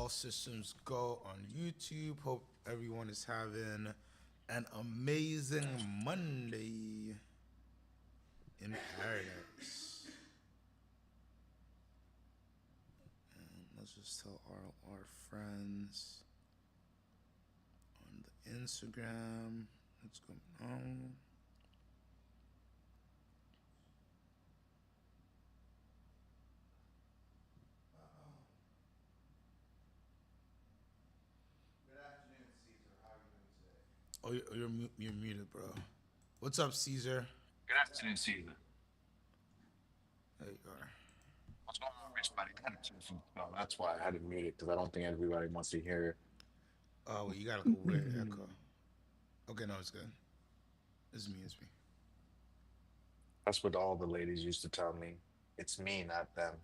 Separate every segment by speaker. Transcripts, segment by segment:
Speaker 1: all systems go on YouTube. Hope everyone is having an amazing Monday in paradise. And let's just tell our friends on the Instagram what's going on.
Speaker 2: Good afternoon, Caesar. How are you doing today?
Speaker 1: Oh, you're muted, bro. What's up, Caesar?
Speaker 3: Good afternoon, Caesar.
Speaker 1: There you are.
Speaker 3: What's going on, Rich buddy? No, that's why I had it muted because I don't think everybody wants to hear.
Speaker 1: Oh, well, you got like a weird echo. Okay, no, it's good. It's me. It's me.
Speaker 3: That's what all the ladies used to tell me. It's me, not them.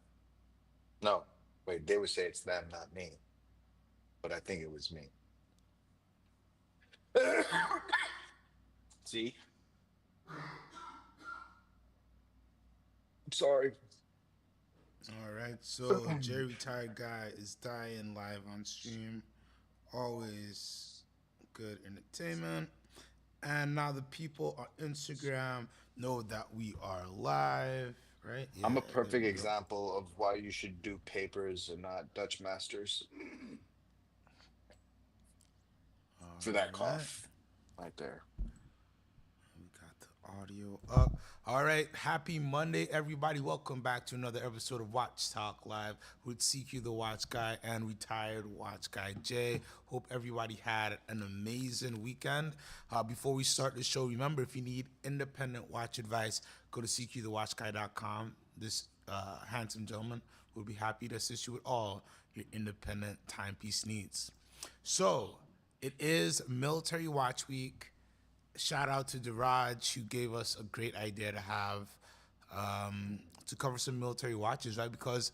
Speaker 3: No, wait, they would say it's them, not me, but I think it was me. See, I'm sorry.
Speaker 1: All right, so Jerry Retired Guy is dying live on stream. Always good entertainment. And now the people on Instagram know that we are live, right?
Speaker 3: I'm
Speaker 1: Yeah,
Speaker 3: a
Speaker 1: there we
Speaker 3: perfect
Speaker 1: go.
Speaker 3: example of why you should do papers and not Dutch masters
Speaker 1: All
Speaker 3: for that
Speaker 1: right.
Speaker 3: cough right there.
Speaker 1: We got the audio up. All right. Happy Monday, everybody. Welcome back to another episode of Watch Talk Live with CQ the Watch Guy and retired Watch Guy Jay. Hope everybody had an amazing weekend. Before we start the show, remember if you need independent watch advice, go to cqthewatchguy.com. This handsome gentleman will be happy to assist you with all your independent timepiece needs. So, it is Military Watch Week. Shout out to Diraj who gave us a great idea to have to cover some military watches, right? Because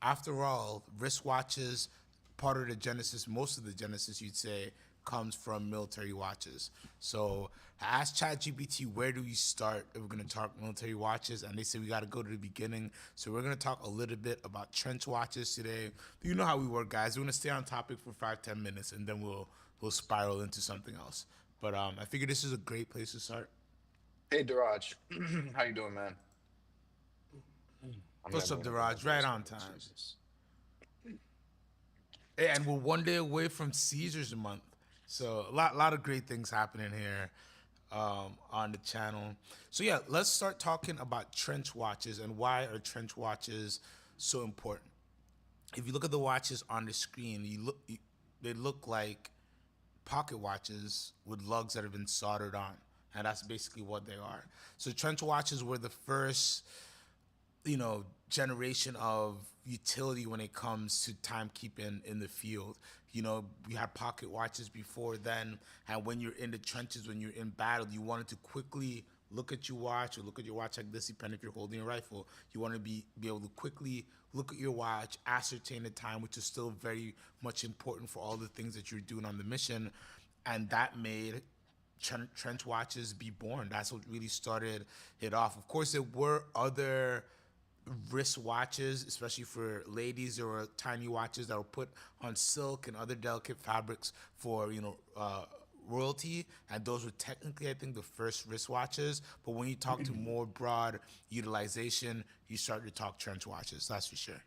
Speaker 1: after all, wristwatches, part of the genesis, most of the genesis, you'd say, comes from military watches. So I asked ChatGPT, where do we start if we're going to talk military watches? And they said we got to go to the beginning. So we're going to talk a little bit about trench watches today. You know how we work, guys. We're going to stay on topic for 5-10 minutes, and then we'll spiral into something else. But I figured this is a great place to start.
Speaker 3: Hey, Daraj, how you doing, man? I'm
Speaker 1: What's
Speaker 3: never
Speaker 1: up,
Speaker 3: gonna get my
Speaker 1: Diraj? Right
Speaker 3: voice
Speaker 1: on
Speaker 3: right.
Speaker 1: time.
Speaker 3: Jesus.
Speaker 1: Hey, and we're one day away from Caesar's month. So a lot of great things happening here on the channel. So yeah, let's start talking about trench watches and why are trench watches so important. If you look at the watches on the screen, they look like pocket watches with lugs that have been soldered on, and that's basically what they are. So trench watches were the first generation of utility when it comes to timekeeping in the field. We had pocket watches before then, and when you're in the trenches, when you're in battle, you wanted to quickly look at your watch or look at your watch like this, depending if you're holding a rifle. You want to be able to quickly look at your watch, ascertain the time, which is still very much important for all the things that you're doing on the mission. And that made trench watches be born. That's what really started it off. Of course, there were other wrist watches, especially for ladies. There were tiny watches that were put on silk and other delicate fabrics for royalty, and those were technically, I think, the first wristwatches. But when you talk to more broad utilization, you start to talk trench watches. That's for sure.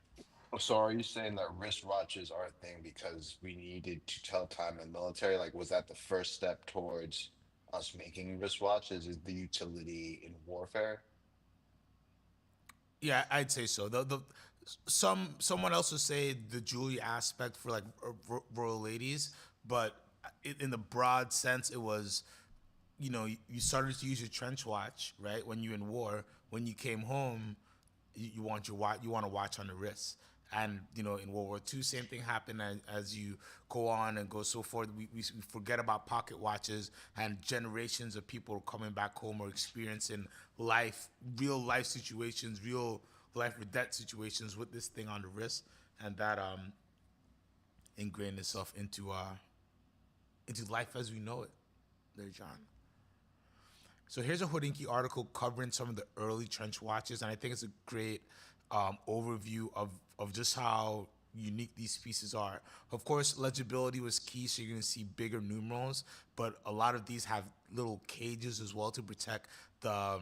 Speaker 3: Oh, so are you saying that wristwatches are a thing because we needed to tell time in the military? Like, was that the first step towards us making wristwatches? Is the utility in warfare?
Speaker 1: Yeah, I'd say so. The someone else would say the jewelry aspect for like royal ladies, but in the broad sense, it was you started to use your trench watch, right? When you're in war, when you came home, you want your watch, you want to watch on the wrist. And in World War II, same thing happened. As you go on and go so forth, we forget about pocket watches, and generations of people coming back home or experiencing real life situations, real life or death situations with this thing on the wrist, and that ingrained itself into life as we know it. There, John. So here's a Hodinkee article covering some of the early trench watches, and I think it's a great overview of just how unique these pieces are. Of course, legibility was key, so you're gonna see bigger numerals, but a lot of these have little cages as well to protect the.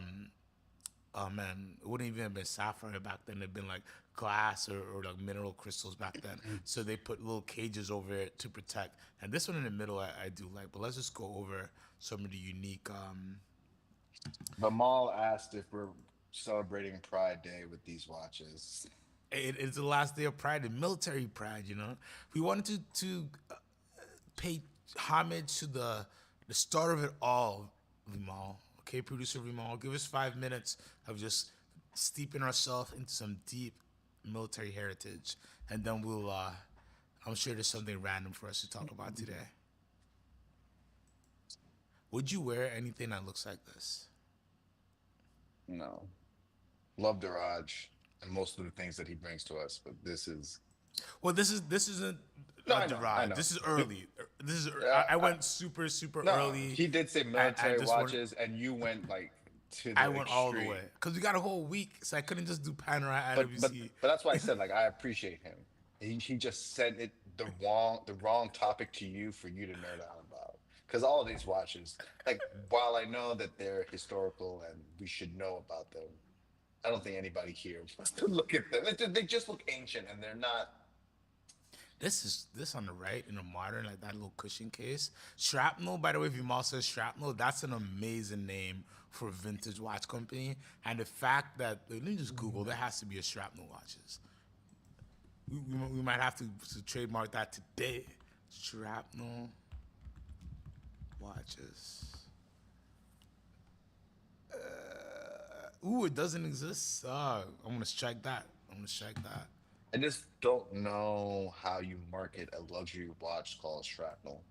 Speaker 1: Oh man, it wouldn't even have been sapphire back then. It'd been like glass or like mineral crystals back then. So they put little cages over it to protect. And this one in the middle, I do like. But let's just go over some of the unique.
Speaker 3: Vamal asked if we're celebrating Pride Day with these watches.
Speaker 1: It's the last day of Pride and military pride. We wanted to pay homage to the start of it all, Vimal. Okay, producer Vimal, give us 5 minutes of just steeping ourselves into some deep military heritage, and then we'll. I'm sure there's something random for us to talk about today. Would you wear anything that looks like this?
Speaker 3: No. Love Daraj and most of the things that he brings to us, but this is
Speaker 1: Well, this isn't
Speaker 3: no,
Speaker 1: a
Speaker 3: I
Speaker 1: Dirage.
Speaker 3: know.
Speaker 1: This is early. This is
Speaker 3: Yeah,
Speaker 1: I went super
Speaker 3: no,
Speaker 1: early.
Speaker 3: he did say
Speaker 1: I
Speaker 3: military
Speaker 1: just want
Speaker 3: watches, and you went like to
Speaker 1: I
Speaker 3: the
Speaker 1: went all the way
Speaker 3: extreme.
Speaker 1: because we got a whole week, so I couldn't just do Panerai
Speaker 3: But but
Speaker 1: IWC.
Speaker 3: but that's why I said like I appreciate him. He just said it the wrong topic to you for you to nerd out about. Because all of these watches, like while I know that they're historical and we should know about them, I don't think anybody here wants to look at them. They just look ancient and they're not.
Speaker 1: This on the right in a modern, like that little cushion case. Shrapnel, by the way, if your mom says Shrapnel, that's an amazing name for a vintage watch company. And the fact that let me just Google, there has to be a Shrapnel watches. We might have to trademark that today. Shrapnel watches. Ooh, it doesn't exist. I'm gonna strike that. I'm gonna strike that.
Speaker 3: I just don't know how you market a luxury watch called Shrapnel.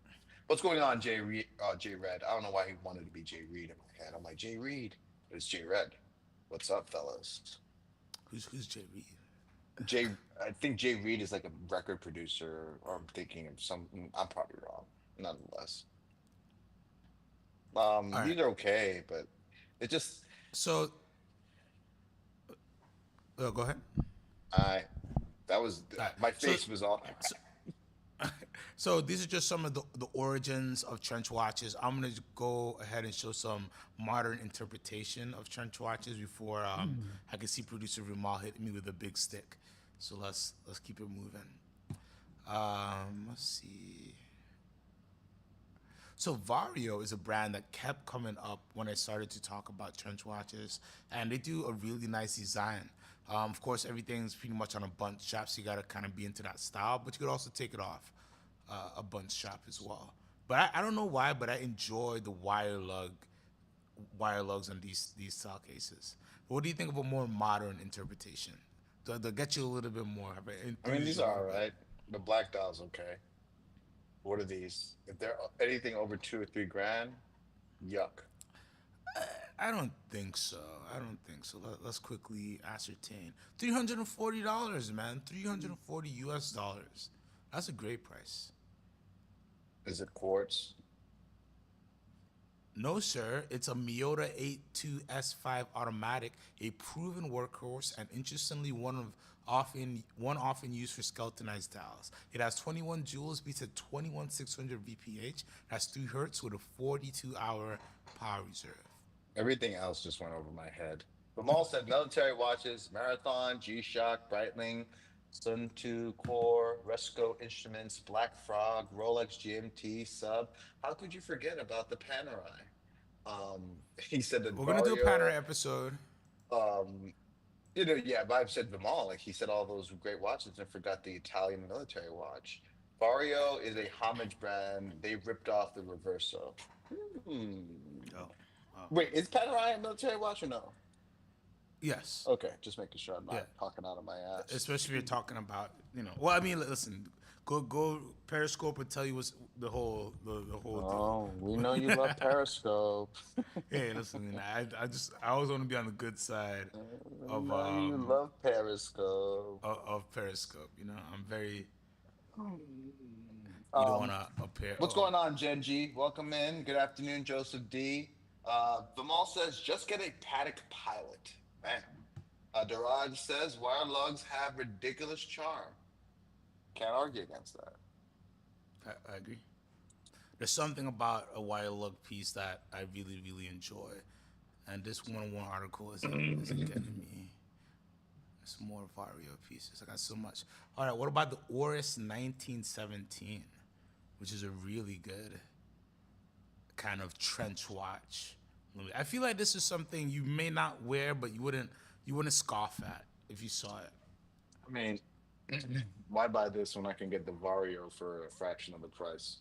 Speaker 3: What's going on, Jay Red? I don't know why he wanted to be Jay Reed in my head. I'm like Jay Reed, but it's Jay Red. What's up, fellas?
Speaker 1: Who's Jay Reed?
Speaker 3: Jay, I think Jay Reed is like a record producer, or I'm thinking of some. I'm probably wrong. Nonetheless,
Speaker 1: All right.
Speaker 3: these are okay, but it just
Speaker 1: So, go ahead.
Speaker 3: I that was
Speaker 1: All right.
Speaker 3: my
Speaker 1: So,
Speaker 3: face was all.
Speaker 1: so So these are just some of the origins of trench watches. I'm gonna go ahead and show some modern interpretation of trench watches before I can see producer Vimal hit me with a big stick. So let's keep it moving. Let's see. So Vario is a brand that kept coming up when I started to talk about trench watches, and they do a really nice design. Of course, everything's pretty much on a bunch strap, so you gotta kind of be into that style, but you could also take it off a bunch strap as well. But I don't know why, but I enjoy the wire lugs on these style cases. What do you think of a more modern interpretation? They'll get you a little bit more, but
Speaker 3: I mean,
Speaker 1: enthuse
Speaker 3: these
Speaker 1: you a
Speaker 3: are
Speaker 1: little
Speaker 3: all
Speaker 1: bit.
Speaker 3: right. The black dial's okay. What are these? If they're anything over 2 or 3 grand, yuck.
Speaker 1: I don't think so. I don't think so. Let's quickly ascertain. $340, man. 340 US dollars. That's a great price.
Speaker 3: Is it quartz?
Speaker 1: No, sir. It's a Miyota 82S5 automatic, a proven workhorse, and interestingly, one often used for skeletonized dials. It has 21 joules, beats at 21,600 VPH, has 3 hertz with a 42-hour power reserve.
Speaker 3: Everything else just went over my head. Ramal said military watches, Marathon, G-Shock, Breitling, Sun 2 Core, Resco Instruments, Black Frog, Rolex GMT, Sub. How could you forget about the Panerai? He said that
Speaker 1: We're gonna do a pattern
Speaker 3: Vario,
Speaker 1: episode.
Speaker 3: um, yeah, but I've said them all. Like he said all those great watches and forgot the Italian military watch. Vario is a homage brand. They ripped off the Reverso. Hmm.
Speaker 1: Oh, oh,
Speaker 3: Wait, is Panerai a military watch or no?
Speaker 1: yes,
Speaker 3: Okay, just making sure I'm
Speaker 1: yeah.
Speaker 3: not talking out of my ass.
Speaker 1: Especially if you're talking about, Well, I mean, listen, go Periscope and tell you what's the whole deal.
Speaker 3: Oh, we know you love Periscope.
Speaker 1: Hey, listen, I always want to be on the good side
Speaker 3: We
Speaker 1: of
Speaker 3: know you love Periscope.
Speaker 1: Periscope. I'm very. You don't want
Speaker 3: Um,
Speaker 1: to appear.
Speaker 3: what's going on, Genji? Welcome in. Good afternoon, Joseph D. Vimal says, just get a Paddock Pilot. Man. Daraj says, wire lugs have ridiculous charm. Can't argue against that.
Speaker 1: I agree. There's something about a wire lug piece that I really, really enjoy, and this one article isn't getting me. There's more Vario pieces. I got so much. All right, what about the Oris 1917, which is a really good kind of trench watch. I feel like this is something you may not wear, but you wouldn't scoff at if you saw it.
Speaker 3: I mean, why buy this when I can get the Vario for a fraction of the price?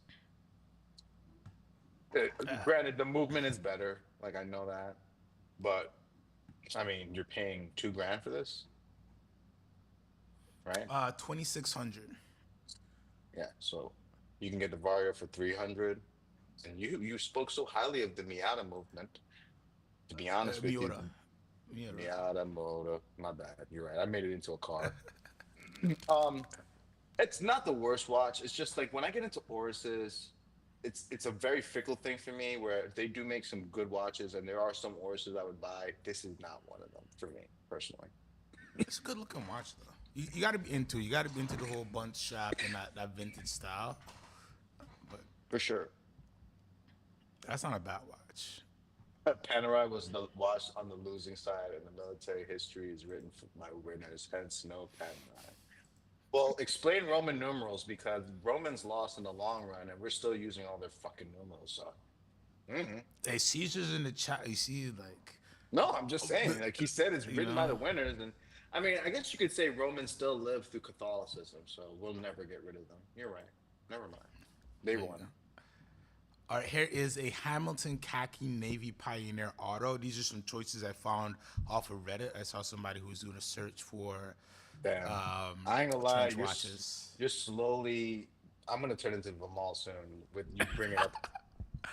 Speaker 3: Granted, the movement is better. Like I know that, but I mean, you're paying 2 grand for this, right?
Speaker 1: 2600.
Speaker 3: Yeah. So you can get the Vario for 300. And you spoke so highly of the Miata movement. To be honest with you,
Speaker 1: Miura. Miura.
Speaker 3: Miata motor. My bad. You're right. I made it into a car. Um, it's not the worst watch. It's just like when I get into Oruses, it's a very fickle thing for me. Where if they do make some good watches, and there are some Oruses I would buy, this is not one of them for me personally.
Speaker 1: It's a good looking watch though. You got to be into it. You got to be into the whole bunch shop and that vintage style. But
Speaker 3: For sure.
Speaker 1: that's not a bad watch.
Speaker 3: Panerai was the watch on the losing side, and the military history is written for my winners. Hence, no Panerai. Well, explain Roman numerals because Romans lost in the long run, and we're still using all their fucking numerals. So, hmm
Speaker 1: Hey, Caesar's in the chat. You see, like,
Speaker 3: no, I'm just saying. Like he said, it's
Speaker 1: you
Speaker 3: written by
Speaker 1: know,
Speaker 3: the winners, and I mean, I guess you could say Romans still live through Catholicism, so we'll never get rid of them. You're right. Never mind. They
Speaker 1: there you
Speaker 3: won.
Speaker 1: go. All right, here is a Hamilton Khaki Navy Pioneer Auto. These are some choices I found off of Reddit. I saw somebody who was doing a search for
Speaker 3: Damn. I ain't gonna lie.
Speaker 1: trench watches.
Speaker 3: You're slowly. I'm gonna turn into Vimal soon with you bringing up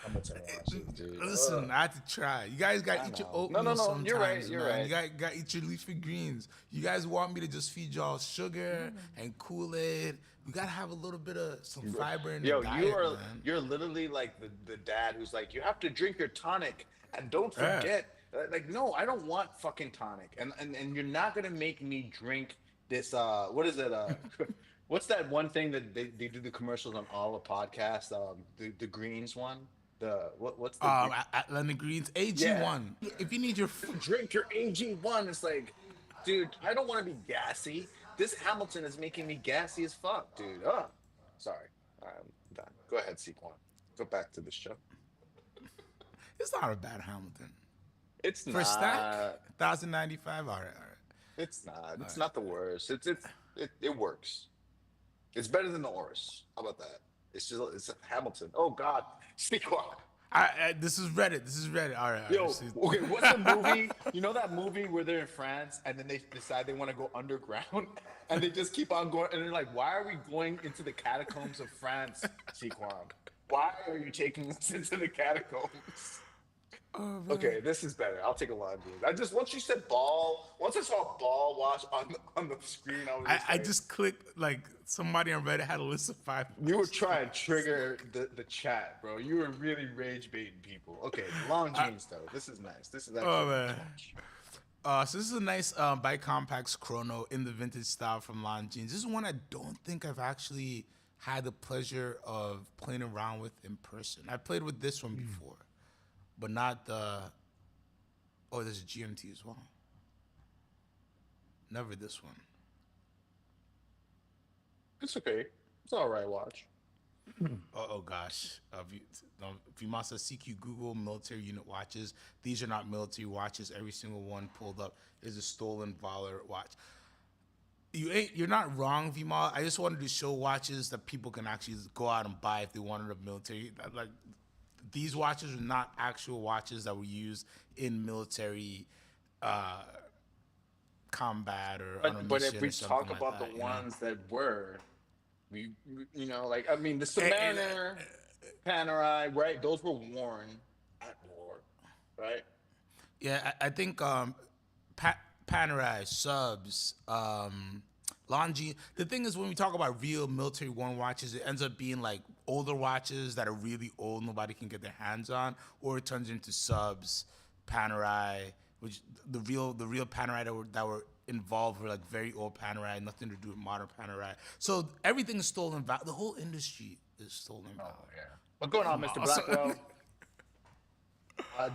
Speaker 3: Hamilton watches, dude.
Speaker 1: Listen,
Speaker 3: Ugh,
Speaker 1: I had to try. You guys got
Speaker 3: I
Speaker 1: to eat your
Speaker 3: know. No, no,
Speaker 1: oatmeal
Speaker 3: no. You're right.
Speaker 1: sometimes,
Speaker 3: You're
Speaker 1: man.
Speaker 3: right.
Speaker 1: You got to eat your leafy greens. You guys want me to just feed y'all sugar and Kool-Aid. We got to have a little bit of some fiber in the
Speaker 3: Yo,
Speaker 1: diet, man.
Speaker 3: you're literally like the dad who's like, you have to drink your tonic and don't
Speaker 1: Yeah.
Speaker 3: forget. Like, no, I don't want fucking tonic, and you're not gonna make me drink this. What is it? What's that one thing that they do the commercials on all the podcasts? The greens one. What's the
Speaker 1: Atlantic Greens,
Speaker 3: yeah?
Speaker 1: AG1. If you need your
Speaker 3: Drink your AG1. It's like, dude, I don't want to be gassy. This Hamilton is making me gassy as fuck, dude. Sorry. I'm done. Go ahead, Sequan. Go back to the show.
Speaker 1: it's not a bad Hamilton.
Speaker 3: It's
Speaker 1: For a stack,
Speaker 3: not.
Speaker 1: 1095. All right, all right.
Speaker 3: It's not. It's not the worst. It works. It's better than the Oris. How about that? It's a Hamilton. Oh God, Sequan.
Speaker 1: This is Reddit. This is Reddit. All right. All
Speaker 3: Yo,
Speaker 1: right. See-
Speaker 3: okay, what's the movie? You know that movie where they're in France and then they decide they want to go underground and they just keep on going and they're like, why are we going into the catacombs of France, Sequan? Why are you taking us into the catacombs?
Speaker 1: Oh, man.
Speaker 3: Okay, this is better. I'll take a line, dude. I just once you said ball, once I saw ball watch on the screen, I was just
Speaker 1: I
Speaker 3: like,
Speaker 1: just clicked like somebody on Reddit had a list of 5.
Speaker 3: you were trying to trigger the chat, bro. You were really rage baiting people. Okay, long jeans though. This is nice. This is actually
Speaker 1: Oh
Speaker 3: a
Speaker 1: man.
Speaker 3: nice watch.
Speaker 1: So this is a nice bike compacts chrono in the vintage style from Lon Jeans. This is one I don't think I've actually had the pleasure of playing around with in person. I played with this one before, but not the. Oh, there's a GMT as well. Never this one.
Speaker 3: It's okay. It's all right. Watch.
Speaker 1: Oh gosh. If you must have CQ Google military unit watches, these are not military watches. Every single one pulled up is a stolen Voller watch. You're not wrong, Vimal. I just wanted to show watches that people can actually go out and buy if they wanted a military. Like these watches are not actual watches that were used in military combat or on a
Speaker 3: But
Speaker 1: mission
Speaker 3: if we
Speaker 1: or something
Speaker 3: talk
Speaker 1: like
Speaker 3: about
Speaker 1: that,
Speaker 3: the
Speaker 1: you know?
Speaker 3: ones that were, you know, like I mean, the
Speaker 1: And-
Speaker 3: Submariner, Panerai, right? Those were worn at war, right?
Speaker 1: Yeah, I think Panerai, Subs, Longi. The thing is, when we talk about real military one watches, it ends up being like older watches that are really old, nobody can get their hands on, or it turns into Subs, Panerai, which the real Panerai that were involved with like very old panerai, nothing to do with modern panerai. So everything is stolen value. The whole industry is stolen
Speaker 3: Oh
Speaker 1: value.
Speaker 3: yeah. What's going on, Mr.
Speaker 1: Also,
Speaker 3: Blackwell?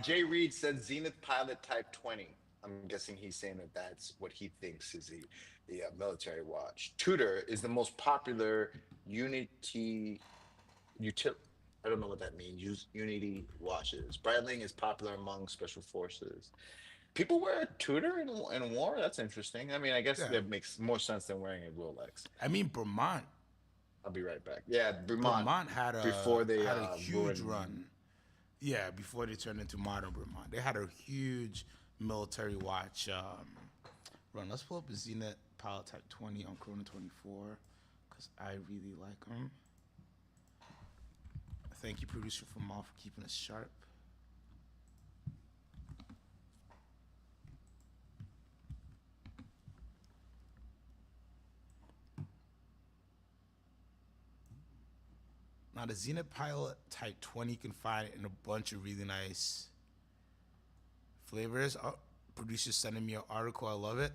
Speaker 3: Jay Reed said Zenith Pilot Type 20. I'm guessing he's saying that that's what he thinks is the military watch. Tudor is the most popular Unity util. I don't know what that means. Use Unity watches. Breitling is popular among special forces. People wear Tudor in war. That's interesting. I mean, I guess
Speaker 1: yeah.
Speaker 3: that makes more sense than wearing a Rolex.
Speaker 1: I mean, Vermont.
Speaker 3: I'll be right back. Yeah, Vermont
Speaker 1: Vermont
Speaker 3: before they
Speaker 1: had a huge
Speaker 3: ruined.
Speaker 1: run. Yeah, before they turned into modern Vermont, they had a huge military watch run. Let's pull up a Zenith Pilot Type 20 on Chrono 24 because I really like them. Thank you, producer from Mal, for keeping us sharp. Now, the Zenith Pilot Type 20 you can find it in a bunch of really nice flavors. Oh, producer's sending me an article. I love it.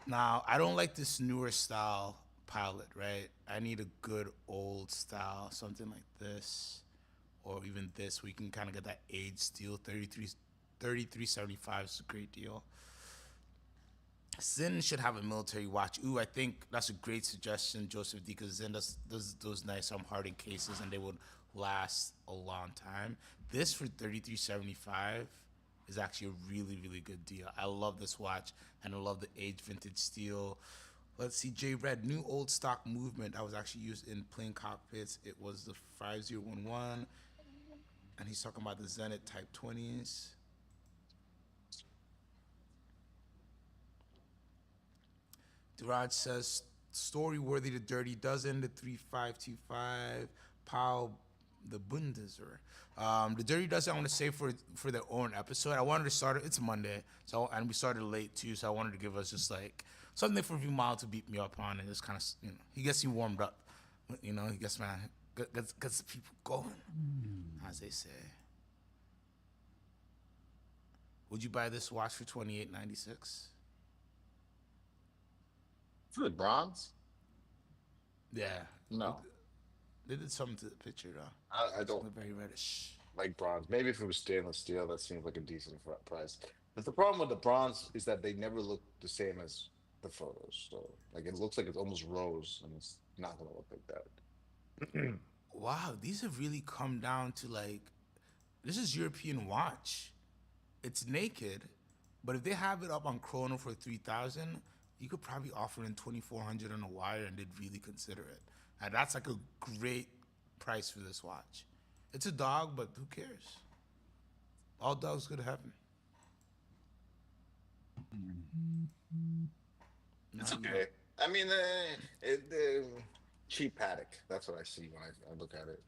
Speaker 1: Now, I don't like this newer style Pilot, right? I need a good old style, something like this, or even this, where you can kind of get that aged steel. 3375 is a great deal. Zinn should have a military watch. Ooh, I think that's a great suggestion, Joseph D, because Zinn does those nice hardened cases and they would last a long time. This for 3375 is actually a really, really good deal. I love this watch and I love the aged vintage steel. Let's see, J Red, new old stock movement that was actually used in plane cockpits. It was the 5011, and he's talking about the Zenith Type 20s. Duraj says, story worthy to Dirty Dozen, the 3525, Powell, the Bundeswehr. The Dirty Dozen, I want to say for their own episode. I wanted to start it, it's Monday, so and we started late too, so I wanted to give us just like something for Vimal to beat me up on and just kind of, he gets me warmed up. He gets the people going, as they say. Would you buy this watch for $28.96?
Speaker 3: For the bronze?
Speaker 1: Yeah.
Speaker 3: No,
Speaker 1: They did something to the picture though.
Speaker 3: I don't
Speaker 1: Something very reddish.
Speaker 3: like bronze. Maybe if it was stainless steel, that seems like a decent price. But the problem with the bronze is that they never look the same as the photos. So like it looks like it's almost rose, and it's not gonna look like that.
Speaker 1: Wow, these have really come down to like, this is European watch. It's naked, but if they have it up on Chrono for 3,000, you could probably offer in 2,400 on a wire, and they'd really consider it. And that's like a great price for this watch. It's a dog, but who cares? All dogs go to heaven.
Speaker 3: It's okay. I mean, cheap paddock. That's what I see when I look at it.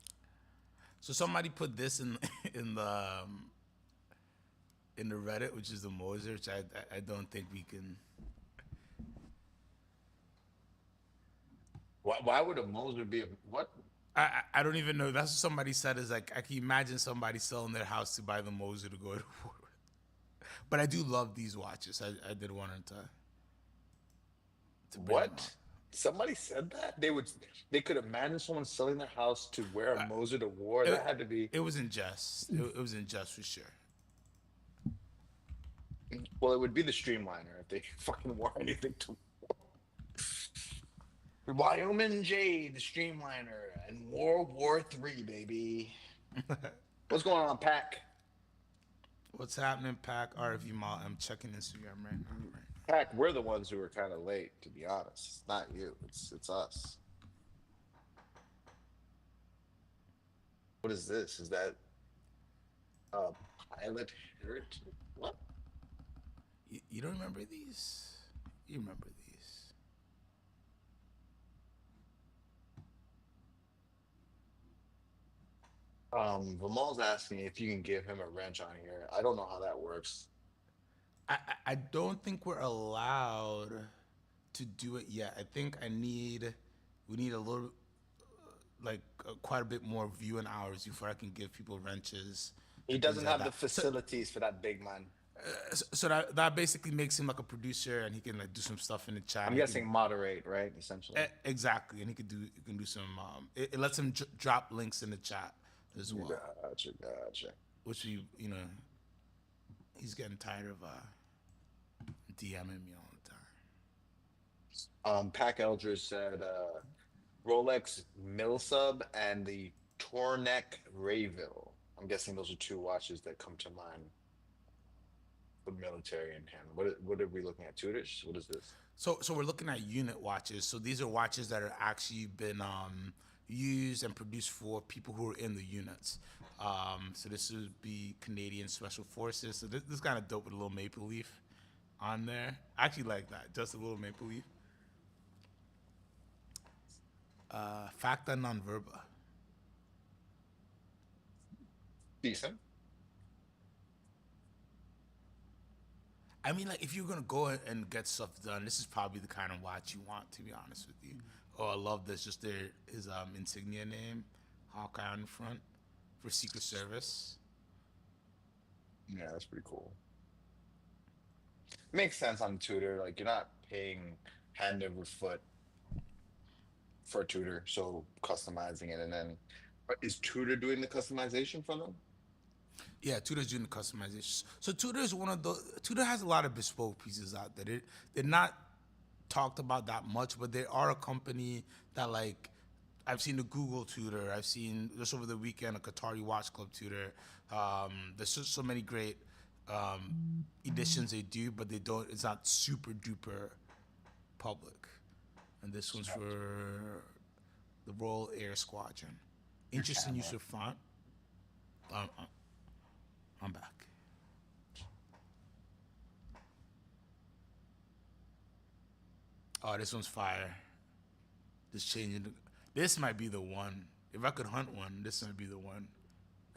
Speaker 1: So somebody put this in in the Reddit, which is the Moser, which I don't think we can.
Speaker 3: Why would a Moser be a what?
Speaker 1: I don't even know. That's what somebody said. Is like I can imagine somebody selling their house to buy the Moser to go to war with. But I do love these watches. I did want to bring them up.
Speaker 3: What? Somebody said that they could imagine someone selling their house to wear a Moser to war. That had to be
Speaker 1: It was in jest. It was in jest for sure.
Speaker 3: well. It would be the Streamliner if they fucking wore anything to Wyoming J, the Streamliner, and World War III, baby. What's going on, Pack?
Speaker 1: What's happening, Pack RV Mall? I'm checking Instagram right now. Right.
Speaker 3: Pack, we're the ones who are kind of late, to be honest. It's not you. It's us. What is this? Is that pilot heritage? What?
Speaker 1: You don't remember these? You remember these?
Speaker 3: Vimal's asking if you can give him a wrench on here. I don't know how that works.
Speaker 1: I don't think we're allowed to do it yet. I think we need a little quite a bit more viewing hours before I can give people wrenches
Speaker 3: He
Speaker 1: and things
Speaker 3: doesn't
Speaker 1: like
Speaker 3: have the
Speaker 1: that. So
Speaker 3: facilities for that big man.
Speaker 1: So that basically makes him like a producer, and he can like do some stuff in the chat.
Speaker 3: I'm
Speaker 1: And he can
Speaker 3: guessing moderate, right? Essentially.
Speaker 1: exactly, and he can do some. It lets him drop links in the chat as well,
Speaker 3: Gotcha, gotcha.
Speaker 1: which he's getting tired of DMing me all the time.
Speaker 3: Pack Eldridge said Rolex Milsub and the Tornek Rayville. I'm guessing those are two watches that come to mind for military and hand. What are we looking at? Tudors? What is this?
Speaker 1: So we're looking at unit watches. So these are watches that are actually been used and produced for people who are in the units. So this would be Canadian Special Forces. So this is kind of dope with a little maple leaf on there. I actually like that, just a little maple leaf. Facta non verba.
Speaker 3: Decent.
Speaker 1: I mean, like, if you're gonna go and get stuff done, this is probably the kind of watch you want, to be honest with you. Oh, I love this. Just his insignia name, Hawkeye on the front for Secret Service.
Speaker 3: Yeah, that's pretty cool. Makes sense on Tudor. Like you're not paying hand over foot for a Tudor, so customizing it and then but is Tudor doing the customization for them?
Speaker 1: Yeah, Tudor's doing the customization. So Tudor is one of the Tudor has a lot of bespoke pieces out there. They're not talked about that much, but they are a company that like I've seen the Google Tudor. I've seen just over the weekend a Qatari Watch Club Tudor. There's just so many great editions they do, but they don't. It's not super duper public. And this one's for the Royal Air Squadron. Interesting use of font. Um, uh, I'm back. Oh, this one's fire. Just changing. This might be the one. If I could hunt one, this might be the one.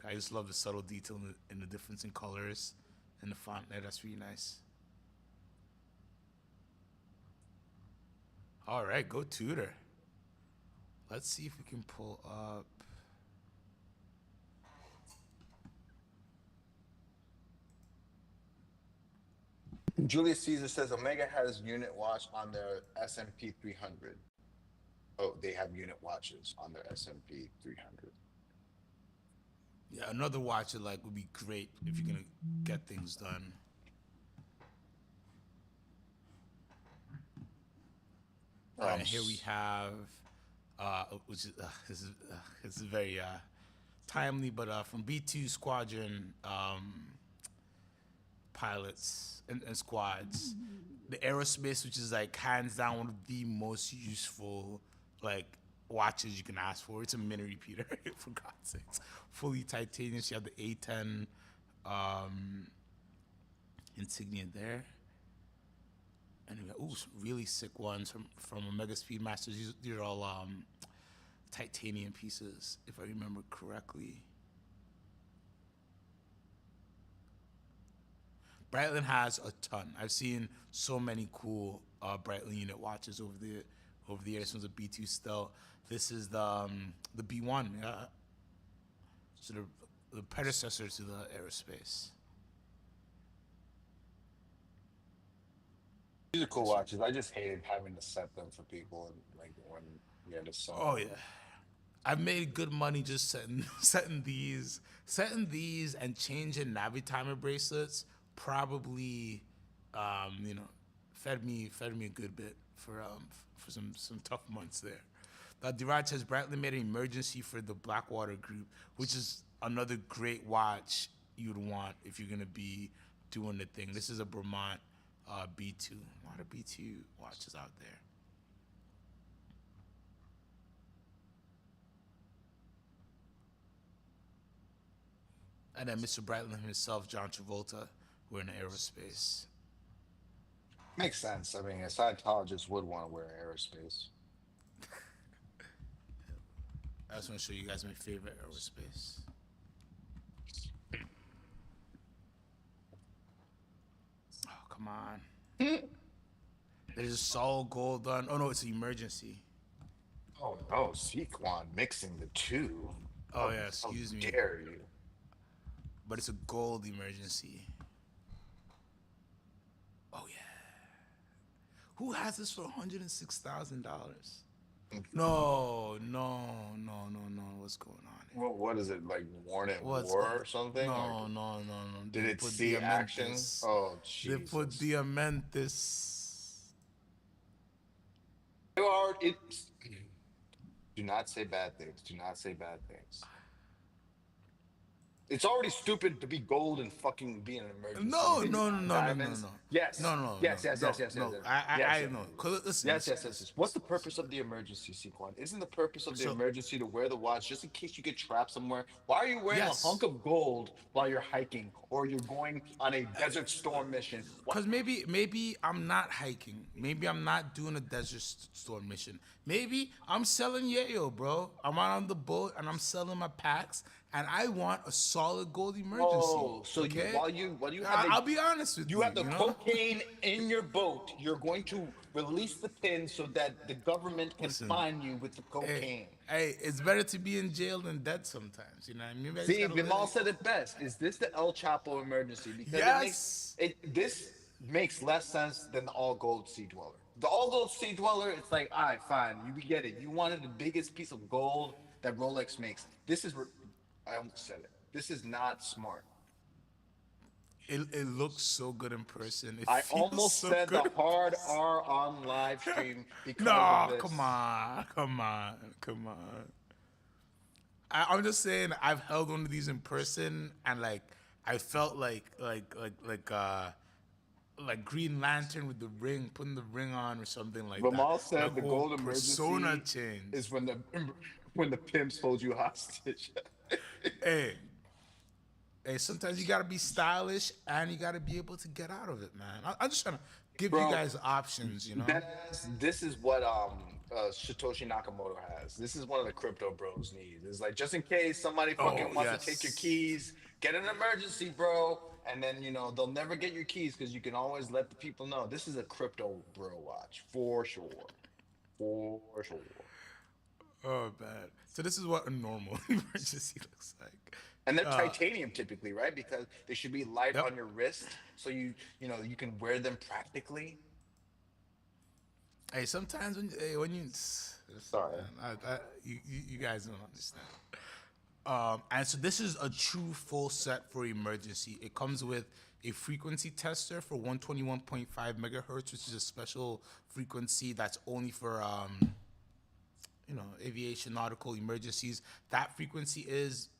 Speaker 1: I just love the subtle detail in the difference in colors and the font there. That's really nice. All right, go Tudor. Let's see if we can pull up.
Speaker 3: Julius Caesar says Omega has unit watch on their S&P 300. Oh, they have unit watches on their S&P 300.
Speaker 1: Yeah, another watch that like would be great if you're gonna get things done. All right, here we have, which is this is very timely, but from B2 Squadron pilots and squads, the aerospace, which is like hands down one of the most useful like watches you can ask for. It's a mini repeater, for God's sakes. Fully titanium. So you have the A10 insignia there. And we got some really sick ones from Omega Speedmasters. These are all titanium pieces, if I remember correctly. Breitling has a ton. I've seen so many cool Breitling unit watches over the years. This one's a B2 still. This is the B1. So the predecessor to the aerospace.
Speaker 3: These are cool watches. I just hated having to set them for people and like when you had to set
Speaker 1: Oh
Speaker 3: them.
Speaker 1: yeah, I've made good money just setting these and changing Navitimer bracelets. Probably, fed me a good bit for some tough months there. Diraj has Bradley made an emergency for the Blackwater group, which is another great watch you'd want if you're gonna be doing the thing. This is a Vermont B2. A lot of B2 watches out there. And then Mr. Brightland himself, John Travolta, were in aerospace.
Speaker 3: Makes sense. I mean, a Scientologist would want to wear aerospace.
Speaker 1: I just want to show you guys my favorite aerospace. Oh, come on. There's a solid gold on. Oh, no, it's an emergency.
Speaker 3: Oh, Sequan mixing the two.
Speaker 1: Oh, yeah,
Speaker 3: How
Speaker 1: excuse me.
Speaker 3: dare you?
Speaker 1: But it's a gold emergency. Who has this for $106,000? No. What's going on here?
Speaker 3: Well, what is it like? Worn at
Speaker 1: What's
Speaker 3: war or something? Like,
Speaker 1: no.
Speaker 3: did
Speaker 1: They
Speaker 3: it
Speaker 1: put
Speaker 3: see action?
Speaker 1: Diamantis.
Speaker 3: Oh,
Speaker 1: They put
Speaker 3: Jesus.
Speaker 1: Diamantis.
Speaker 3: You are it. Do not say bad things. Do not say bad things. It's already stupid to be gold and fucking be an emergency.
Speaker 1: No, no, no, no, no, no,
Speaker 3: Diamonds.
Speaker 1: no,
Speaker 3: Yes.
Speaker 1: no,
Speaker 3: Yes, yes,
Speaker 1: no,
Speaker 3: yes, yes, yes,
Speaker 1: no.
Speaker 3: yes. Yes,
Speaker 1: I
Speaker 3: yes,
Speaker 1: know.
Speaker 3: yes.
Speaker 1: 'Cause listen,
Speaker 3: Yes,
Speaker 1: listen,
Speaker 3: yes, yes,
Speaker 1: listen,
Speaker 3: yes. What's the
Speaker 1: listen,
Speaker 3: purpose
Speaker 1: listen.
Speaker 3: of the emergency, Sequan? Isn't the purpose of the
Speaker 1: So,
Speaker 3: emergency to wear the watch just in case you get trapped somewhere? Why are you wearing a hunk
Speaker 1: yes,
Speaker 3: of gold while you're hiking or you're going on a desert storm mission? What?
Speaker 1: because maybe I'm not hiking. Maybe I'm not doing a storm mission. Maybe I'm selling yayo, bro. I'm out on the boat and I'm selling my packs, and I want a solid gold emergency.
Speaker 3: Oh, so you
Speaker 1: Okay,
Speaker 3: while you have
Speaker 1: I'll be honest with
Speaker 3: you
Speaker 1: you.
Speaker 3: have the cocaine in your boat, you're going to release the pin so that the government can
Speaker 1: Listen,
Speaker 3: find you with the
Speaker 1: hey,
Speaker 3: cocaine.
Speaker 1: hey, it's better to be in jail than dead sometimes. You know what I mean? Maybe I just
Speaker 3: See,
Speaker 1: gotta let
Speaker 3: Vimal
Speaker 1: it.
Speaker 3: said it best. Is this the El Chapo emergency? Because
Speaker 1: Yes.
Speaker 3: this makes less sense than the all gold sea dweller. The all gold sea dweller, it's like, all right, fine, you get it. You wanted the biggest piece of gold that Rolex makes. I almost said it. This is not smart.
Speaker 1: It looks so good in person. It
Speaker 3: I
Speaker 1: feels
Speaker 3: almost
Speaker 1: so
Speaker 3: said the
Speaker 1: good in
Speaker 3: hard
Speaker 1: person.
Speaker 3: R on live stream because of
Speaker 1: No, come
Speaker 3: this.
Speaker 1: on, come on. I'm just saying I've held one of these in person, and like I felt like Green Lantern with the ring, putting the ring on or something like that.
Speaker 3: Ramal
Speaker 1: My
Speaker 3: said the
Speaker 1: whole
Speaker 3: gold
Speaker 1: persona
Speaker 3: emergency
Speaker 1: changed.
Speaker 3: is when the pimps hold you hostage.
Speaker 1: Hey, hey, sometimes you gotta be stylish and you gotta be able to get out of it, man. I'm just trying to give you
Speaker 3: Bro,
Speaker 1: guys options, you know?
Speaker 3: this is what Satoshi Nakamoto has. This is one of the crypto bros needs. It's like just in case somebody
Speaker 1: Oh
Speaker 3: fucking wants to take your
Speaker 1: yes.
Speaker 3: keys, get an emergency, bro. And then they'll never get your keys because you can always let the people know. This is a crypto bro watch for sure. For sure.
Speaker 1: Oh man. So this is what a normal emergency looks like.
Speaker 3: And they're titanium typically, right? Because they should be light
Speaker 1: Yep.
Speaker 3: on your wrist, so you can wear them practically.
Speaker 1: Hey, sometimes when you listen,
Speaker 3: Sorry.
Speaker 1: man, you guys don't understand. And so this is a true full set for emergency. It comes with a frequency tester for 121.5 megahertz, which is a special frequency that's only for aviation, nautical emergencies. That frequency is